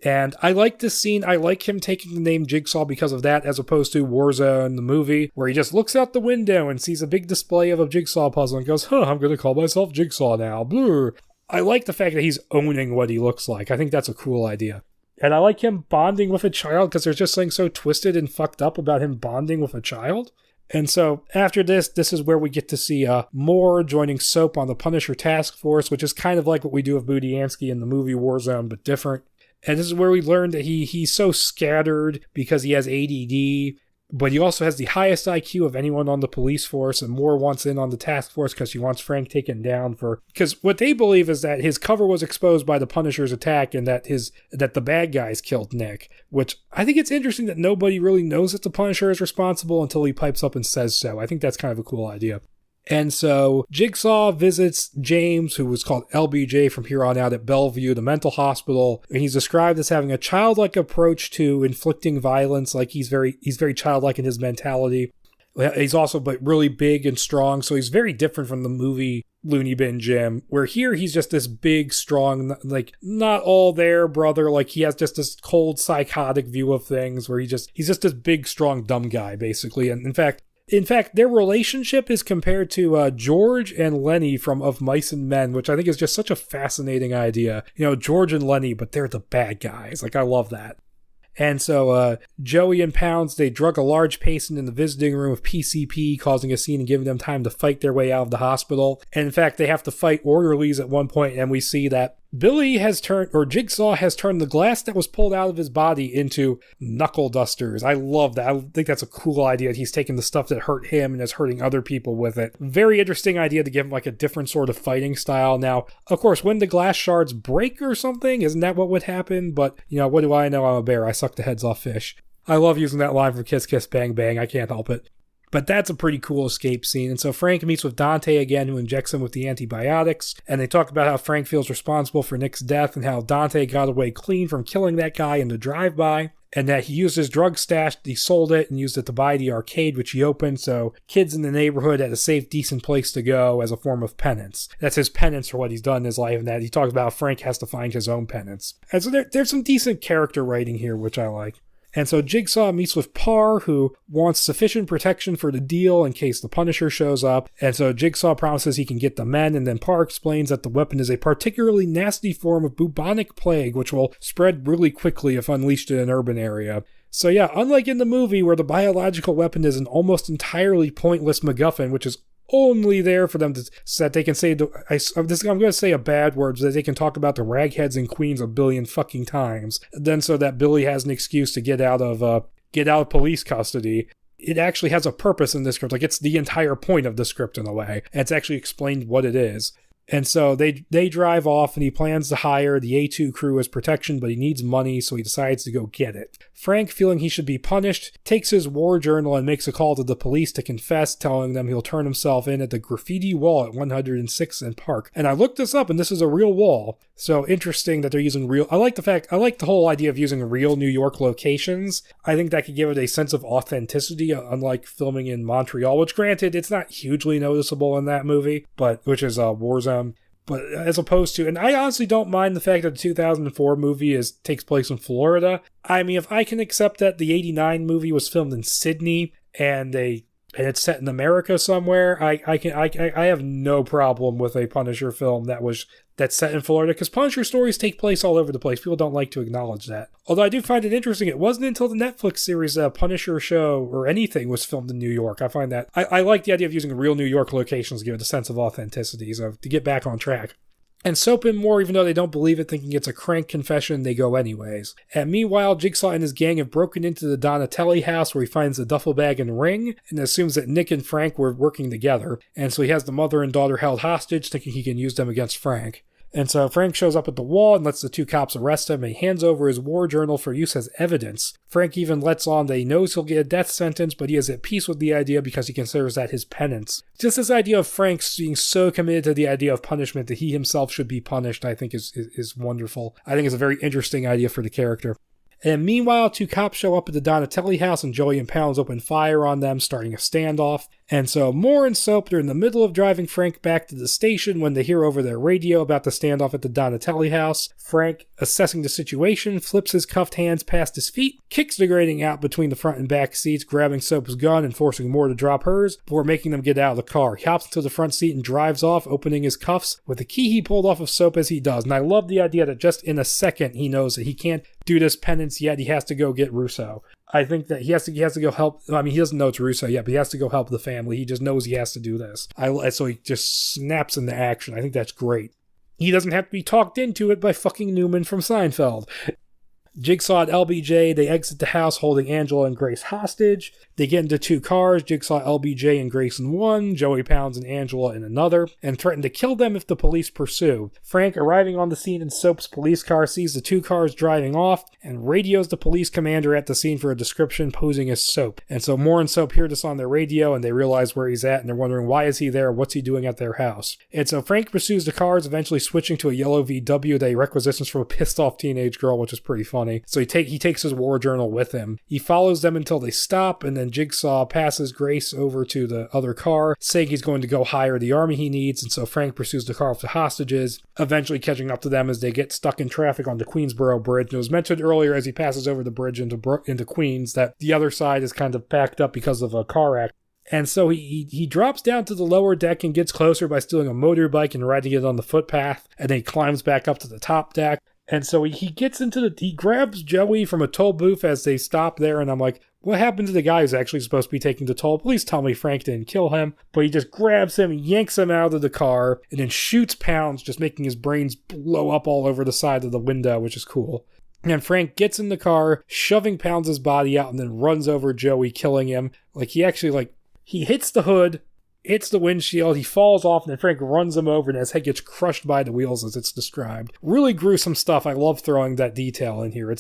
And I like this scene. I like him taking the name Jigsaw because of that, as opposed to Warzone, the movie, where he just looks out the window and sees a big display of a jigsaw puzzle and goes, I'm going to call myself Jigsaw now. Blue. I like the fact that he's owning what he looks like. I think that's a cool idea. And I like him bonding with a child because there's just something so twisted and fucked up about him bonding with a child. And so after this is where we get to see Moore joining Soap on the Punisher Task Force, which is kind of like what we do with Budiansky in the movie Warzone, but different. And this is where we learn that he's so scattered because he has ADD, but he also has the highest IQ of anyone on the police force, and Moore wants in on the task force because she wants Frank taken down because what they believe is that his cover was exposed by the Punisher's attack and that the bad guys killed Nick, which I think it's interesting that nobody really knows that the Punisher is responsible until he pipes up and says so. I think that's kind of a cool idea. And so Jigsaw visits James, who was called LBJ from here on out, at Bellevue, the mental hospital, and he's described as having a childlike approach to inflicting violence. Like he's very childlike in his mentality. He's also but really big and strong, so he's very different from the movie Looney Bin Jim, where here he's just this big, strong, like not all there, brother. Like he has just this cold, psychotic view of things, where he's just this big, strong, dumb guy, basically. And in fact, their relationship is compared to George and Lenny from Of Mice and Men, which I think is just such a fascinating idea. You know, George and Lenny, but they're the bad guys. Like, I love that. And so Joey and Pounds, they drug a large patient in the visiting room with PCP, causing a scene and giving them time to fight their way out of the hospital. And in fact, they have to fight orderlies at one point, and we see that Jigsaw has turned the glass that was pulled out of his body into knuckle dusters. I love that. I think that's a cool idea. He's taking the stuff that hurt him and is hurting other people with it. Very interesting idea to give him like a different sort of fighting style. Now, of course, when the glass shards break or something, isn't that what would happen? But, you know, what do I know? I'm a bear. I suck the heads off fish. I love using that line from Kiss Kiss Bang Bang. I can't help it. But that's a pretty cool escape scene. And so Frank meets with Dante again, who injects him with the antibiotics. And they talk about how Frank feels responsible for Nick's death and how Dante got away clean from killing that guy in the drive-by. And that he used his drug stash, he sold it and used it to buy the arcade, which he opened, so kids in the neighborhood had a safe, decent place to go as a form of penance. That's his penance for what he's done in his life, and that he talks about how Frank has to find his own penance. And so there's some decent character writing here, which I like. And so Jigsaw meets with Parr, who wants sufficient protection for the deal in case the Punisher shows up. And so Jigsaw promises he can get the men, and then Parr explains that the weapon is a particularly nasty form of bubonic plague, which will spread really quickly if unleashed in an urban area. So yeah, unlike in the movie where the biological weapon is an almost entirely pointless MacGuffin, which is only there for them so that they can say, I'm going to say a bad word, so that they can talk about the ragheads and queens a billion fucking times. Then so that Billy has an excuse to get out of police custody. It actually has a purpose in this script. Like, it's the entire point of the script in a way. And it's actually explained what it is. And so they drive off, and he plans to hire the A2 crew as protection, but he needs money, so he decides to go get it. Frank, feeling he should be punished, takes his war journal and makes a call to the police to confess, telling them he'll turn himself in at the graffiti wall at 106th and Park. And I looked this up, and this is a real wall. So interesting that they're using real... I like the whole idea of using real New York locations. I think that could give it a sense of authenticity, unlike filming in Montreal, which granted, it's not hugely noticeable in that movie, which is Warzone. But as opposed to, and I honestly don't mind the fact that the 2004 movie takes place in Florida. I mean, if I can accept that the 89 movie was filmed in Sydney, and it's set in America somewhere. I have no problem with a Punisher film that's set in Florida, because Punisher stories take place all over the place. People don't like to acknowledge that. Although I do find it interesting, it wasn't until the Netflix series Punisher show or anything was filmed in New York. I find that I like the idea of using real New York locations to give it a sense of authenticity. So to get back on track. And Soap and Moore, even though they don't believe it, thinking it's a crank confession, they go anyways. And meanwhile, Jigsaw and his gang have broken into the Donatelli house, where he finds the duffel bag and ring, and assumes that Nick and Frank were working together. And so he has the mother and daughter held hostage, thinking he can use them against Frank. And so Frank shows up at the wall and lets the two cops arrest him, and he hands over his war journal for use as evidence. Frank even lets on that he knows he'll get a death sentence, but he is at peace with the idea because he considers that his penance. Just this idea of Frank being so committed to the idea of punishment that he himself should be punished, I think is wonderful. I think it's a very interesting idea for the character. And meanwhile, two cops show up at the Donatelli house, and Joey and Pounds open fire on them, starting a standoff. And so Moore and Soap are in the middle of driving Frank back to the station when they hear over their radio about the standoff at the Donatelli house. Frank, assessing the situation, flips his cuffed hands past his feet, kicks the grating out between the front and back seats, grabbing Soap's gun and forcing Moore to drop hers before making them get out of the car. He hops into the front seat and drives off, opening his cuffs with the key he pulled off of Soap as he does. And I love the idea that just in a second he knows that he can't do this penance yet. He has to go get Russo. I think that he has to go help. I mean, he doesn't know it's Russo yet, but he has to go help the family. He just knows he has to do this. So he just snaps into action. I think that's great. He doesn't have to be talked into it by fucking Newman from Seinfeld. Jigsaw and LBJ, they exit the house holding Angela and Grace hostage. They get into two cars, Jigsaw, LBJ, and Grace in one, Joey, Pounds, and Angela in another, and threaten to kill them if the police pursue. Frank, arriving on the scene in Soap's police car, sees the two cars driving off and radios the police commander at the scene for a description, posing as Soap. And so Moore and Soap hear this on their radio, and they realize where he's at, and they're wondering why is he there, what's he doing at their house. And so Frank pursues the cars, eventually switching to a yellow VW that he requisitions from a pissed off teenage girl, which is pretty funny. So he takes his war journal with him. He follows them until they stop, and then Jigsaw passes Grace over to the other car, saying he's going to go hire the army he needs, and so Frank pursues the car with the hostages, eventually catching up to them as they get stuck in traffic on the Queensboro Bridge. And it was mentioned earlier as he passes over the bridge into Queens that the other side is kind of packed up because of a car accident. And so he drops down to the lower deck and gets closer by stealing a motorbike and riding it on the footpath, and then he climbs back up to the top deck. And so he grabs Joey from a toll booth as they stop there, and I'm like, what happened to the guy who's actually supposed to be taking the toll? Please tell me Frank didn't kill him. But he just grabs him, yanks him out of the car, and then shoots Pounds, just making his brains blow up all over the side of the window, which is cool. And Frank gets in the car, shoving Pounds' body out, and then runs over Joey, killing him. He hits the hood, hits the windshield, he falls off, and then Frank runs him over, and his head gets crushed by the wheels as it's described. Really gruesome stuff. I love throwing that detail in here.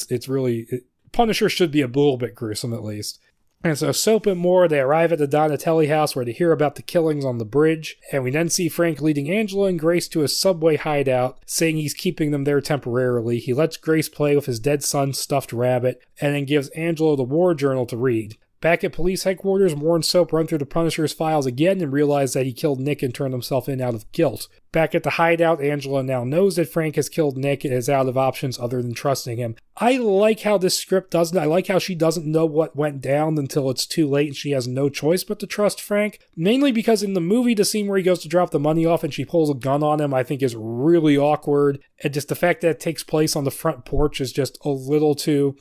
Punisher should be a little bit gruesome, at least. And so Soap and Moore, they arrive at the Donatelli house where they hear about the killings on the bridge, and we then see Frank leading Angela and Grace to a subway hideout, saying he's keeping them there temporarily. He lets Grace play with his dead son's stuffed rabbit, and then gives Angela the war journal to read. Back at police headquarters, Moore and Soap run through the Punisher's files again and realize that he killed Nick and turned himself in out of guilt. Back at the hideout, Angela now knows that Frank has killed Nick and is out of options other than trusting him. I like how this script doesn't. I like how she doesn't know what went down until it's too late and she has no choice but to trust Frank. Mainly because in the movie, the scene where he goes to drop the money off and she pulls a gun on him, I think is really awkward. And just the fact that it takes place on the front porch is just a little too...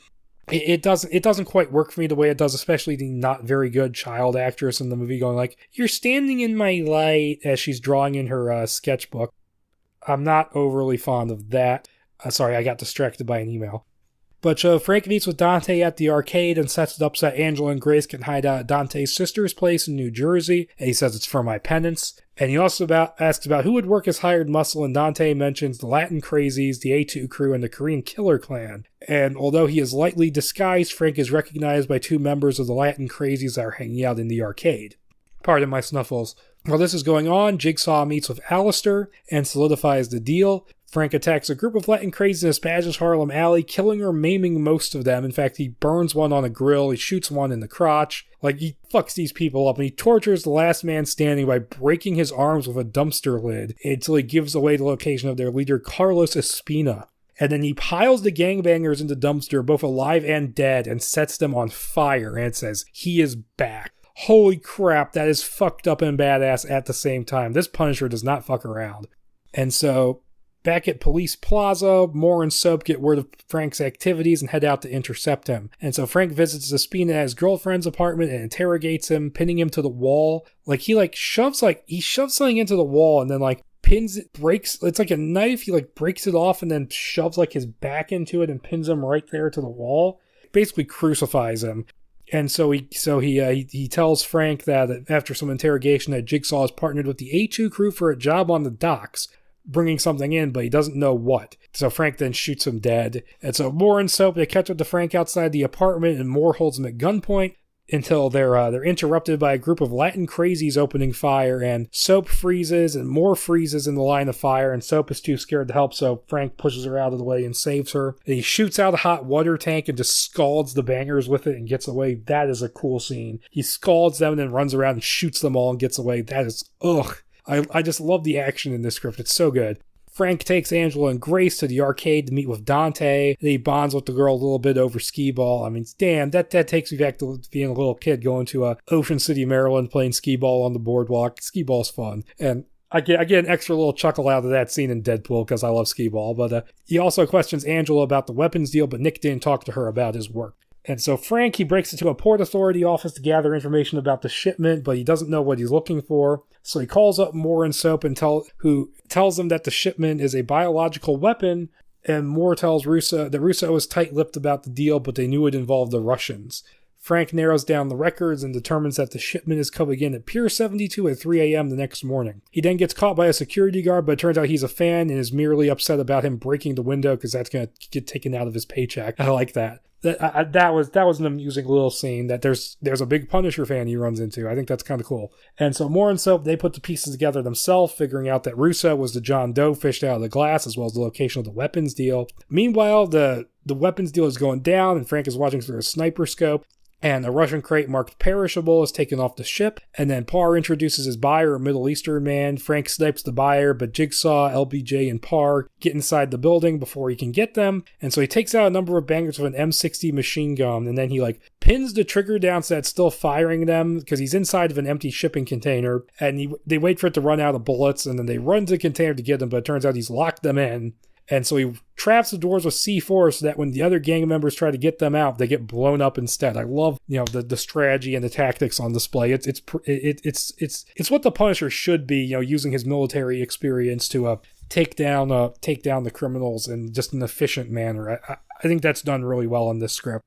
It doesn't quite work for me the way it does, especially the not very good child actress in the movie going like, "You're standing in my light," as she's drawing in her sketchbook. I'm not overly fond of that. Sorry, I got distracted by an email. But Frank meets with Dante at the arcade and sets it up so that Angela and Grace can hide out at Dante's sister's place in New Jersey, and he says it's for my penance. And he also asks about who would work as hired muscle, and Dante mentions the Latin Crazies, the A2 crew, and the Korean Killer Clan. And although he is lightly disguised, Frank is recognized by two members of the Latin Crazies that are hanging out in the arcade. Pardon my snuffles. While this is going on, Jigsaw meets with Alistair and solidifies the deal. Frank attacks a group of Latin crazies in a Spanish Harlem alley, killing or maiming most of them. In fact, he burns one on a grill, he shoots one in the crotch. He fucks these people up, and he tortures the last man standing by breaking his arms with a dumpster lid until he gives away the location of their leader, Carlos Espina. And then he piles the gangbangers in the dumpster, both alive and dead, and sets them on fire, and it says, "He is back." holy crap, that is fucked up and badass at the same time. This Punisher does not fuck around. And so, back at Police Plaza, Moore and Soap get word of Frank's activities and head out to intercept him. And so Frank visits Despina at his girlfriend's apartment and interrogates him, pinning him to the wall. He shoves something into the wall and then pins it, breaks, it's like a knife, he breaks it off and then shoves his back into it and pins him right there to the wall. Basically crucifies him. And so he tells Frank that after some interrogation that Jigsaw has partnered with the A2 crew for a job on the docks, bringing something in, but he doesn't know what. So Frank then shoots him dead. And so Moore and Soap, they catch up to Frank outside the apartment, and Moore holds him at gunpoint until they're interrupted by a group of Latin crazies opening fire, and Soap freezes and Moore freezes in the line of fire, and Soap is too scared to help, so Frank pushes her out of the way and saves her. And he shoots out a hot water tank and just scalds the bangers with it and gets away. That is a cool scene. He scalds them and then runs around and shoots them all and gets away. That is, ugh. I just love the action in this script. It's so good. Frank takes Angela and Grace to the arcade to meet with Dante. He bonds with the girl a little bit over skee-ball. I mean, damn, that takes me back to being a little kid going to Ocean City, Maryland, playing skee-ball on the boardwalk. Skee-ball's fun. And I get an extra little chuckle out of that scene in Deadpool because I love skee-ball. But he also questions Angela about the weapons deal, but Nick didn't talk to her about his work. And so Frank, he breaks into a Port Authority office to gather information about the shipment, but he doesn't know what he's looking for. So he calls up Moore and Soap who tells them that the shipment is a biological weapon, and Moore tells Russo that Russo was tight-lipped about the deal, but they knew it involved the Russians. Frank narrows down the records and determines that the shipment is coming in at Pier 72 at 3 a.m. the next morning. He then gets caught by a security guard, but it turns out he's a fan and is merely upset about him breaking the window because that's going to get taken out of his paycheck. I like that. That was an amusing little scene that there's a big Punisher fan he runs into. I think that's kind of cool. And so Moore and Soap, they put the pieces together themselves, figuring out that Russo was the John Doe fished out of the glass, as well as the location of the weapons deal. Meanwhile, the weapons deal is going down, and Frank is watching through a sniper scope. And a Russian crate marked perishable is taken off the ship. And then Parr introduces his buyer, a Middle Eastern man. Frank snipes the buyer, but Jigsaw, LBJ, and Parr get inside the building before he can get them. And so he takes out a number of bangers with an M60 machine gun. And then he pins the trigger down so it's still firing them because he's inside of an empty shipping container. And they wait for it to run out of bullets. And then they run to the container to get them, but it turns out he's locked them in. And so he traps the doors with C4 so that when the other gang members try to get them out, they get blown up instead. I love, the strategy and the tactics on display. It's what the Punisher should be, using his military experience to take down the criminals in just an efficient manner. I think that's done really well in this script.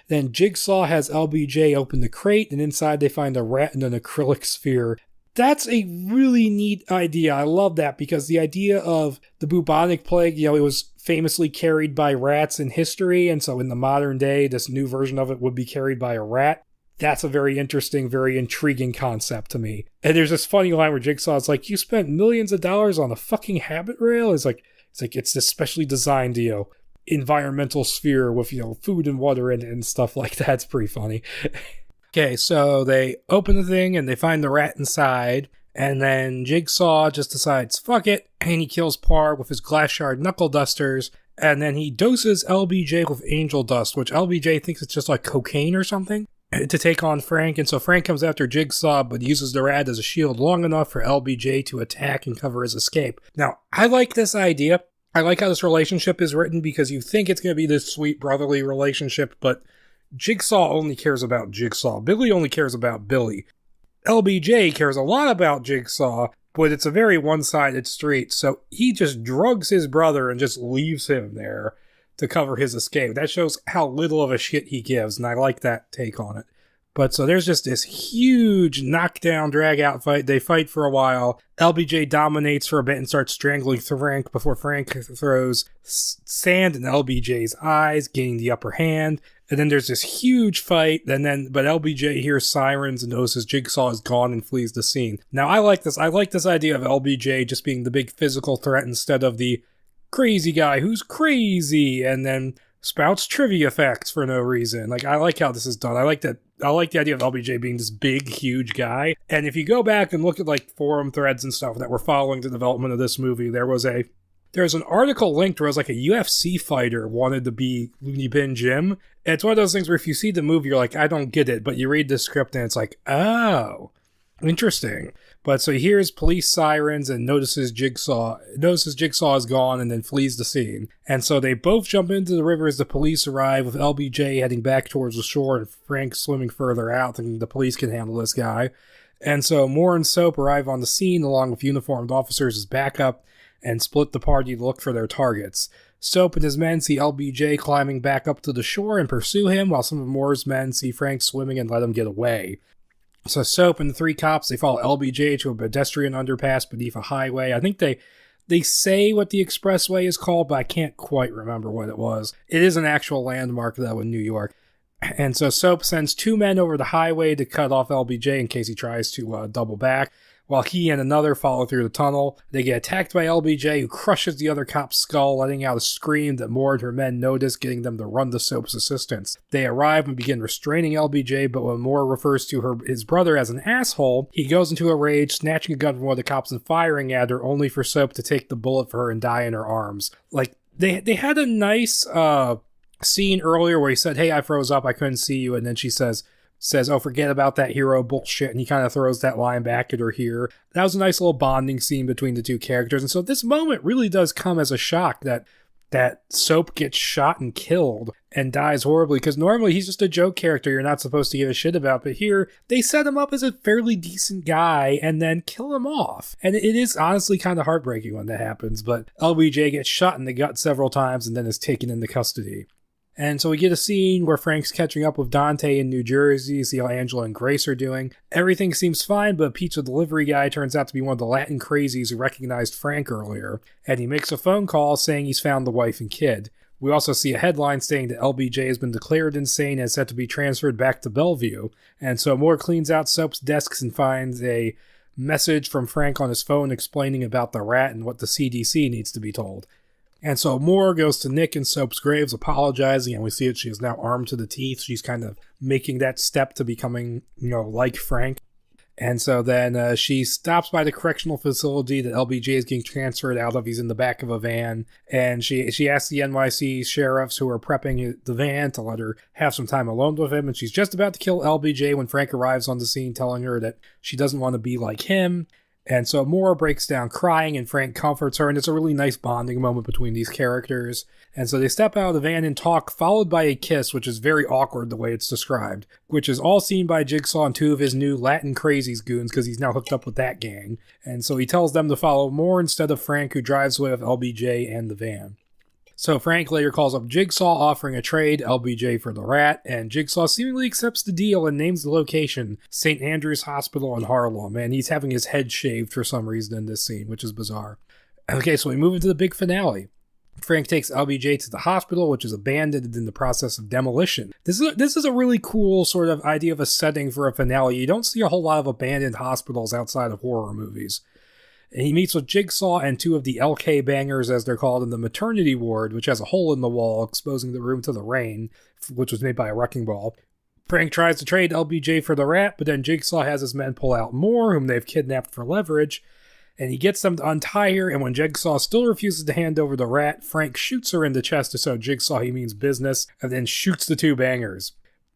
Then Jigsaw has LBJ open the crate, and inside they find a rat in an acrylic sphere. That's a really neat idea. I love that because the idea of the bubonic plague, it was famously carried by rats in history. And so in the modern day, this new version of it would be carried by a rat. That's a very interesting, very intriguing concept to me. And there's this funny line where Jigsaw's like, you spent millions of dollars on a fucking habit rail? It's this specially designed, environmental sphere with, food and water and stuff like that. It's pretty funny. Okay, so they open the thing and they find the rat inside, and then Jigsaw just decides, fuck it, and he kills Parr with his glass shard knuckle dusters, and then he doses LBJ with angel dust, which LBJ thinks it's just like cocaine or something, to take on Frank, and so Frank comes after Jigsaw, but uses the rat as a shield long enough for LBJ to attack and cover his escape. Now, I like this idea. I like how this relationship is written because you think it's going to be this sweet brotherly relationship, but Jigsaw only cares about Jigsaw. Billy only cares about Billy. LBJ cares a lot about Jigsaw, but it's a very one-sided street, so he just drugs his brother and just leaves him there to cover his escape. That shows how little of a shit he gives, and I like that take on it. But so there's just this huge knockdown, drag-out fight. They fight for a while. LBJ dominates for a bit and starts strangling Frank before Frank throws sand in LBJ's eyes, gaining the upper hand. And then there's this huge fight, but LBJ hears sirens and notices Jigsaw is gone and flees the scene. Now, I like this. I like this idea of LBJ just being the big physical threat instead of the crazy guy who's crazy and then spouts trivia facts for no reason. I like how this is done. I like the idea of LBJ being this big, huge guy. And if you go back and look at forum threads and stuff that were following the development of this movie, there was a There's an article linked where it was like a UFC fighter wanted to be Looney Bin Jim. And it's one of those things where if you see the movie, you're like, I don't get it. But you read the script and it's like, oh, interesting. But so he hears police sirens and notices Jigsaw is gone and then flees the scene. And so they both jump into the river as the police arrive, with LBJ heading back towards the shore and Frank swimming further out, thinking the police can handle this guy. And so Moore and Soap arrive on the scene along with uniformed officers as backup and split the party to look for their targets. Soap and his men see LBJ climbing back up to the shore and pursue him, while some of Moore's men see Frank swimming and let him get away. So Soap and the 3 cops, they follow LBJ to a pedestrian underpass beneath a highway. I think they say what the expressway is called, but I can't quite remember what it was. It is an actual landmark, though, in New York. And so Soap sends 2 men over the highway to cut off LBJ in case he tries to double back, while he and another follow through the tunnel. They get attacked by LBJ, who crushes the other cop's skull, letting out a scream that Moore and her men notice, getting them to run to Soap's assistance. They arrive and begin restraining LBJ, but when Moore refers to his brother as an asshole, he goes into a rage, snatching a gun from one of the cops and firing at her, only for Soap to take the bullet for her and die in her arms. Like, they had a nice scene earlier where he said, hey, I froze up, I couldn't see you, and then she says, oh, forget about that hero bullshit, and he kind of throws that line back at her here. That was a nice little bonding scene between the 2 characters, and so this moment really does come as a shock that Soap gets shot and killed and dies horribly, because normally he's just a joke character you're not supposed to give a shit about, but here they set him up as a fairly decent guy and then kill him off. And it is honestly kind of heartbreaking when that happens, but LBJ gets shot in the gut several times and then is taken into custody. And so we get a scene where Frank's catching up with Dante in New Jersey, see how Angela and Grace are doing. Everything seems fine, but a pizza delivery guy turns out to be one of the Latin crazies who recognized Frank earlier, and he makes a phone call saying he's found the wife and kid. We also see a headline saying that LBJ has been declared insane and is set to be transferred back to Bellevue. And so Moore cleans out Soap's desks and finds a message from Frank on his phone explaining about the rat and what the CDC needs to be told. And so Moore goes to Nick and Soap's graves apologizing, and we see that she is now armed to the teeth. She's kind of making that step to becoming, like Frank. And so then she stops by the correctional facility that LBJ is getting transferred out of. He's in the back of a van. And she asks the NYC sheriffs who are prepping the van to let her have some time alone with him. And she's just about to kill LBJ when Frank arrives on the scene, telling her that she doesn't want to be like him. And so Moore breaks down crying and Frank comforts her, and it's a really nice bonding moment between these characters. And so they step out of the van and talk, followed by a kiss, which is very awkward the way it's described, which is all seen by Jigsaw and 2 of his new Latin crazies goons, because he's now hooked up with that gang. And so he tells them to follow Moore instead of Frank, who drives away with LBJ and the van. So Frank later calls up Jigsaw, offering a trade, LBJ for the rat, and Jigsaw seemingly accepts the deal and names the location, St. Andrew's Hospital in Harlem, and he's having his head shaved for some reason in this scene, which is bizarre. Okay, so we move into the big finale. Frank takes LBJ to the hospital, which is abandoned and in the process of demolition. This is a really cool sort of idea of a setting for a finale. You don't see a whole lot of abandoned hospitals outside of horror movies. And he meets with Jigsaw and 2 of the LK bangers, as they're called, in the maternity ward, which has a hole in the wall exposing the room to the rain, which was made by a wrecking ball. Frank tries to trade LBJ for the rat, but then Jigsaw has his men pull out Moore, whom they've kidnapped for leverage, and he gets them to untie her, and when Jigsaw still refuses to hand over the rat, Frank shoots her in the chest to show Jigsaw he means business, and then shoots the 2 bangers.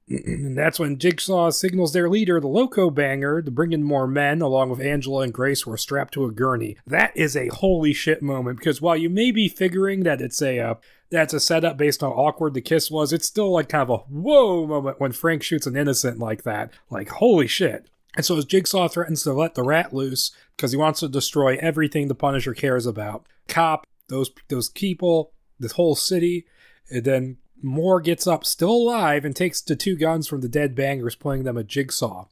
And that's when Jigsaw signals their leader, the Loco Banger, to bring in more men, along with Angela and Grace, who are strapped to a gurney. That is a holy shit moment, because while you may be figuring that that's a setup based on how awkward the kiss was, it's still like kind of a whoa moment when Frank shoots an innocent like that. Like, holy shit. And so as Jigsaw threatens to let the rat loose, because he wants to destroy everything the Punisher cares about. Cop, those people, this whole city, and then Moore gets up, still alive, and takes the 2 guns from the dead bangers, pointing them at Jigsaw.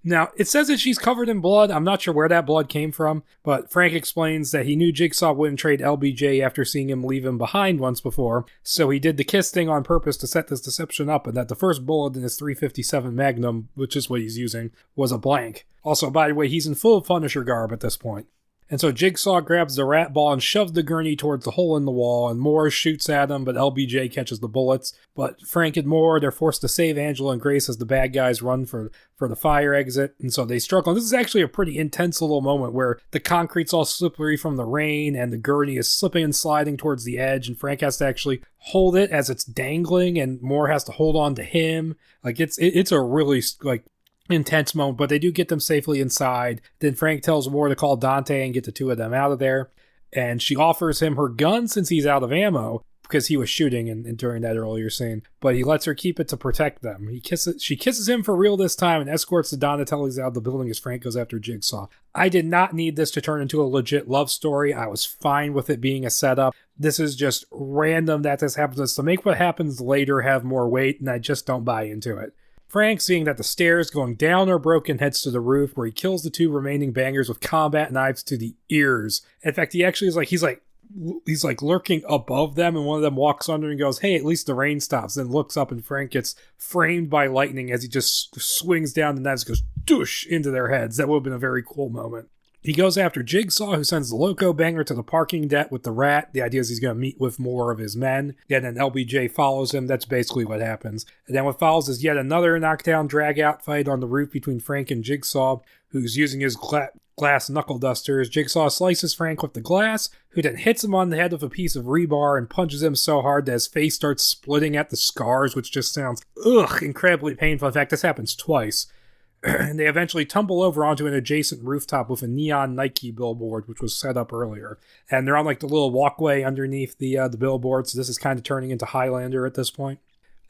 Now, it says that she's covered in blood. I'm not sure where that blood came from, but Frank explains that he knew Jigsaw wouldn't trade LBJ after seeing him leave him behind once before, so he did the kiss thing on purpose to set this deception up, and that the first bullet in his .357 Magnum, which is what he's using, was a blank. Also, by the way, he's in full Punisher garb at this point. And so Jigsaw grabs the rat ball and shoves the gurney towards the hole in the wall, and Moore shoots at him, but LBJ catches the bullets. But Frank and Moore, they're forced to save Angela and Grace as the bad guys run for the fire exit, and so they struggle. And this is actually a pretty intense little moment where the concrete's all slippery from the rain, and the gurney is slipping and sliding towards the edge, and Frank has to actually hold it as it's dangling, and Moore has to hold on to him. Like, it's a really, like, intense moment, but they do get them safely inside. Then Frank tells Moore to call Dante and get the two of them out of there, and she offers him her gun since he's out of ammo because he was shooting during that earlier scene, but he lets her keep it to protect them. She kisses him for real this time and escorts the Donatellis out of the building as Frank goes after Jigsaw. I did not need this to turn into a legit love story. I was fine with it being a setup. This is just random that this happens to make what happens later have more weight, and I just don't buy into it. Frank, seeing that the stairs going down are broken, heads to the roof where he kills the two remaining bangers with combat knives to the ears. In fact, he actually he's like lurking above them, and one of them walks under and goes, "Hey, at least the rain stops." Then looks up and Frank gets framed by lightning as he just swings down the knives and goes doosh into their heads. That would have been a very cool moment. He goes after Jigsaw, who sends the Loco Banger to the parking deck with the rat. The idea is he's going to meet with more of his men. And then LBJ follows him. That's basically what happens. And then what follows is yet another knockdown drag-out fight on the roof between Frank and Jigsaw, who's using his glass knuckle dusters. Jigsaw slices Frank with the glass, who then hits him on the head with a piece of rebar and punches him so hard that his face starts splitting at the scars, which just sounds, incredibly painful. In fact, this happens twice. And they eventually tumble over onto an adjacent rooftop with a neon Nike billboard, which was set up earlier. And they're on like the little walkway underneath the billboard, so this is kind of turning into Highlander at this point.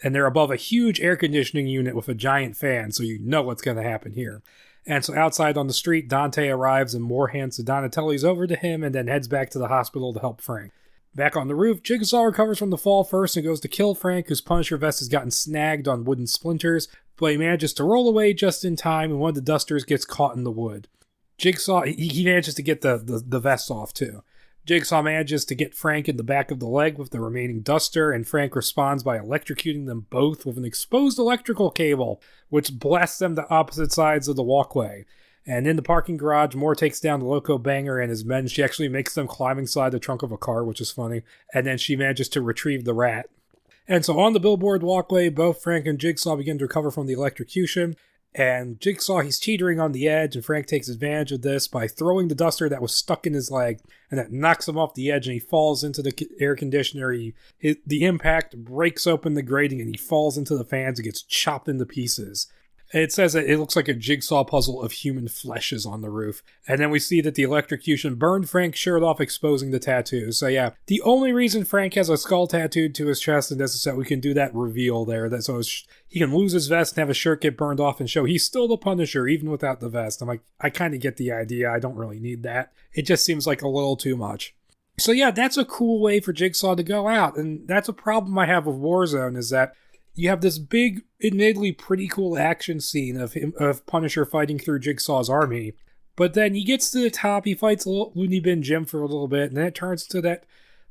And they're above a huge air conditioning unit with a giant fan, so you know what's going to happen here. And so outside on the street, Dante arrives and Moore hands the Donatellis over to him and then heads back to the hospital to help Frank. Back on the roof, Jigsaw recovers from the fall first and goes to kill Frank, whose Punisher vest has gotten snagged on wooden splinters, but he manages to roll away just in time, and one of the dusters gets caught in the wood. Jigsaw, he manages to get the vest off, too. Jigsaw manages to get Frank in the back of the leg with the remaining duster, and Frank responds by electrocuting them both with an exposed electrical cable, which blasts them to opposite sides of the walkway. And in the parking garage, Moore takes down the Loco Banger and his men. She actually makes them climb inside the trunk of a car, which is funny. And then she manages to retrieve the rat. And so on the billboard walkway, both Frank and Jigsaw begin to recover from the electrocution. And Jigsaw, he's teetering on the edge, and Frank takes advantage of this by throwing the duster that was stuck in his leg, and that knocks him off the edge, and he falls into the air conditioner. The impact breaks open the grating, and he falls into the fans and gets chopped into pieces. It says that it looks like a jigsaw puzzle of human flesh is on the roof. And then we see that the electrocution burned Frank's shirt off, exposing the tattoo. So yeah, the only reason Frank has a skull tattooed to his chest and this is so we can do that reveal there. That so he can lose his vest and have his shirt get burned off and show he's still the Punisher, even without the vest. I'm like, I kind of get the idea. I don't really need that. It just seems like a little too much. So yeah, that's a cool way for Jigsaw to go out. And that's a problem I have with Warzone is that you have this big, admittedly pretty cool action scene of Punisher fighting through Jigsaw's army. But then he gets to the top, he fights a little Looney Bin Jim for a little bit, and then it turns to that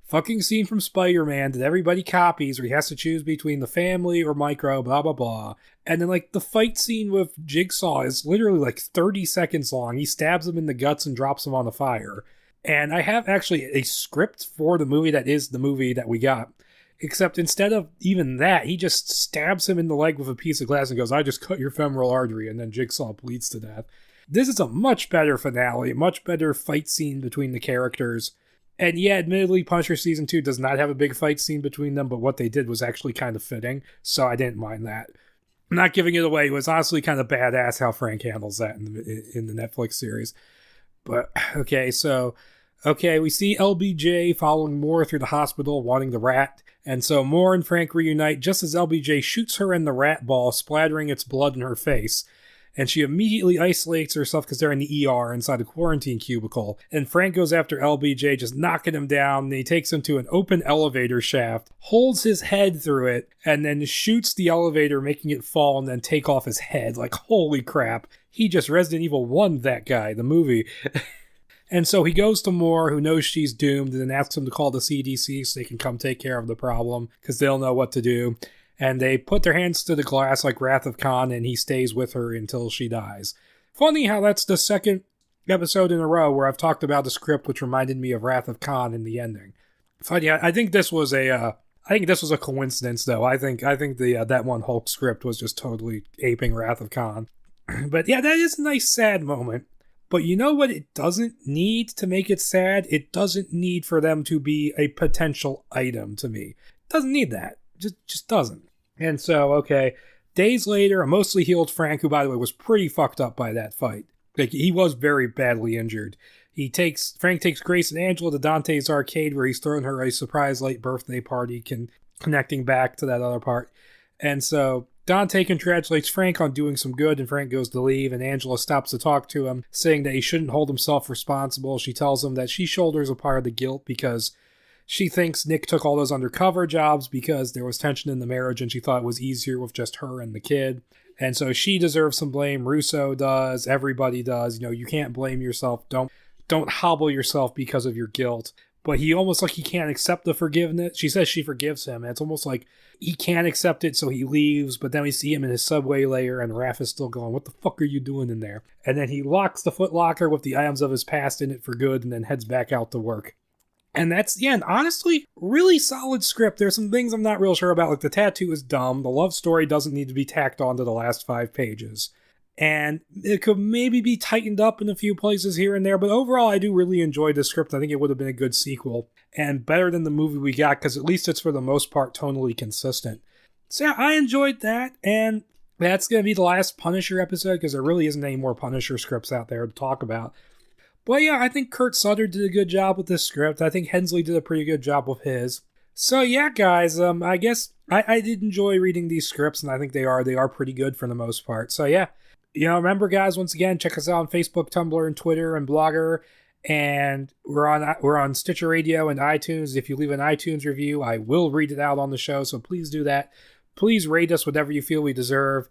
fucking scene from Spider-Man that everybody copies where he has to choose between the family or Micro, blah, blah, blah. And then, like, the fight scene with Jigsaw is literally, like, 30 seconds long. He stabs him in the guts and drops him on the fire. And I have actually a script for the movie that is the movie that we got. Except instead of even that, he just stabs him in the leg with a piece of glass and goes, "I just cut your femoral artery," and then Jigsaw bleeds to death. This is a much better finale, a much better fight scene between the characters. And yeah, admittedly, Punisher Season 2 does not have a big fight scene between them, but what they did was actually kind of fitting, so I didn't mind that. I'm not giving it away. It was honestly kind of badass how Frank handles that in the Netflix series. But, okay, we see LBJ following Moore through the hospital, wanting the rat. And so Moore and Frank reunite just as LBJ shoots her in the rat ball, splattering its blood in her face. And she immediately isolates herself because they're in the ER inside a quarantine cubicle. And Frank goes after LBJ, just knocking him down. And he takes him to an open elevator shaft, holds his head through it, and then shoots the elevator, making it fall and then take off his head. Like, holy crap. He just Resident Evil 1'd that guy, the movie. And so he goes to Moore, who knows she's doomed, and then asks him to call the CDC so they can come take care of the problem, because they'll know what to do. And they put their hands to the glass like Wrath of Khan, and he stays with her until she dies. Funny how that's the second episode in a row where I've talked about the script, which reminded me of Wrath of Khan in the ending. So yeah, I think this was a coincidence, though. I think the that one Hulk script was just totally aping Wrath of Khan. But yeah, that is a nice sad moment. But you know what it doesn't need to make it sad? It doesn't need for them to be a potential item to me. It doesn't need that. Just doesn't. And so, okay, days later, a mostly healed Frank, who by the way was pretty fucked up by that fight. Like, he was very badly injured. Frank takes Grace and Angela to Dante's arcade, where he's thrown her a surprise late birthday party, connecting back to that other part. And so Dante congratulates Frank on doing some good, and Frank goes to leave, and Angela stops to talk to him, saying that he shouldn't hold himself responsible. She tells him that she shoulders a part of the guilt because she thinks Nick took all those undercover jobs because there was tension in the marriage, and she thought it was easier with just her and the kid. And so she deserves some blame. Russo does. Everybody does. You know, you can't blame yourself. Don't hobble yourself because of your guilt. But he almost like he can't accept the forgiveness. She says she forgives him. And it's almost like he can't accept it, so he leaves. But then we see him in his subway layer, and Raph is still going, what the fuck are you doing in there? And then he locks the footlocker with the items of his past in it for good, and then heads back out to work. And that's, yeah, and honestly, really solid script. There's some things I'm not real sure about. Like, the tattoo is dumb. The love story doesn't need to be tacked on to the last 5 pages. And it could maybe be tightened up in a few places here and there, but overall I do really enjoy the script. I think it would have been a good sequel, and better than the movie we got, because at least it's for the most part tonally consistent. So yeah, I enjoyed that, and that's going to be the last Punisher episode, because there really isn't any more Punisher scripts out there to talk about. But yeah, I think Kurt Sutter did a good job with this script. I think Hensleigh did a pretty good job with his. So yeah, guys, I guess I did enjoy reading these scripts, and I think they are pretty good for the most part. So yeah. You know, remember, guys, once again, check us out on Facebook, Tumblr, and Twitter, and Blogger. And we're on Stitcher Radio and iTunes. If you leave an iTunes review, I will read it out on the show, so please do that. Please rate us whatever you feel we deserve.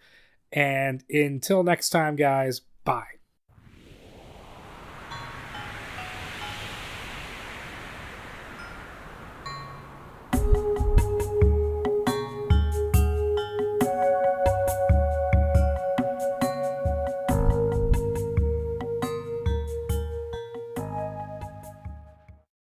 And until next time, guys, bye.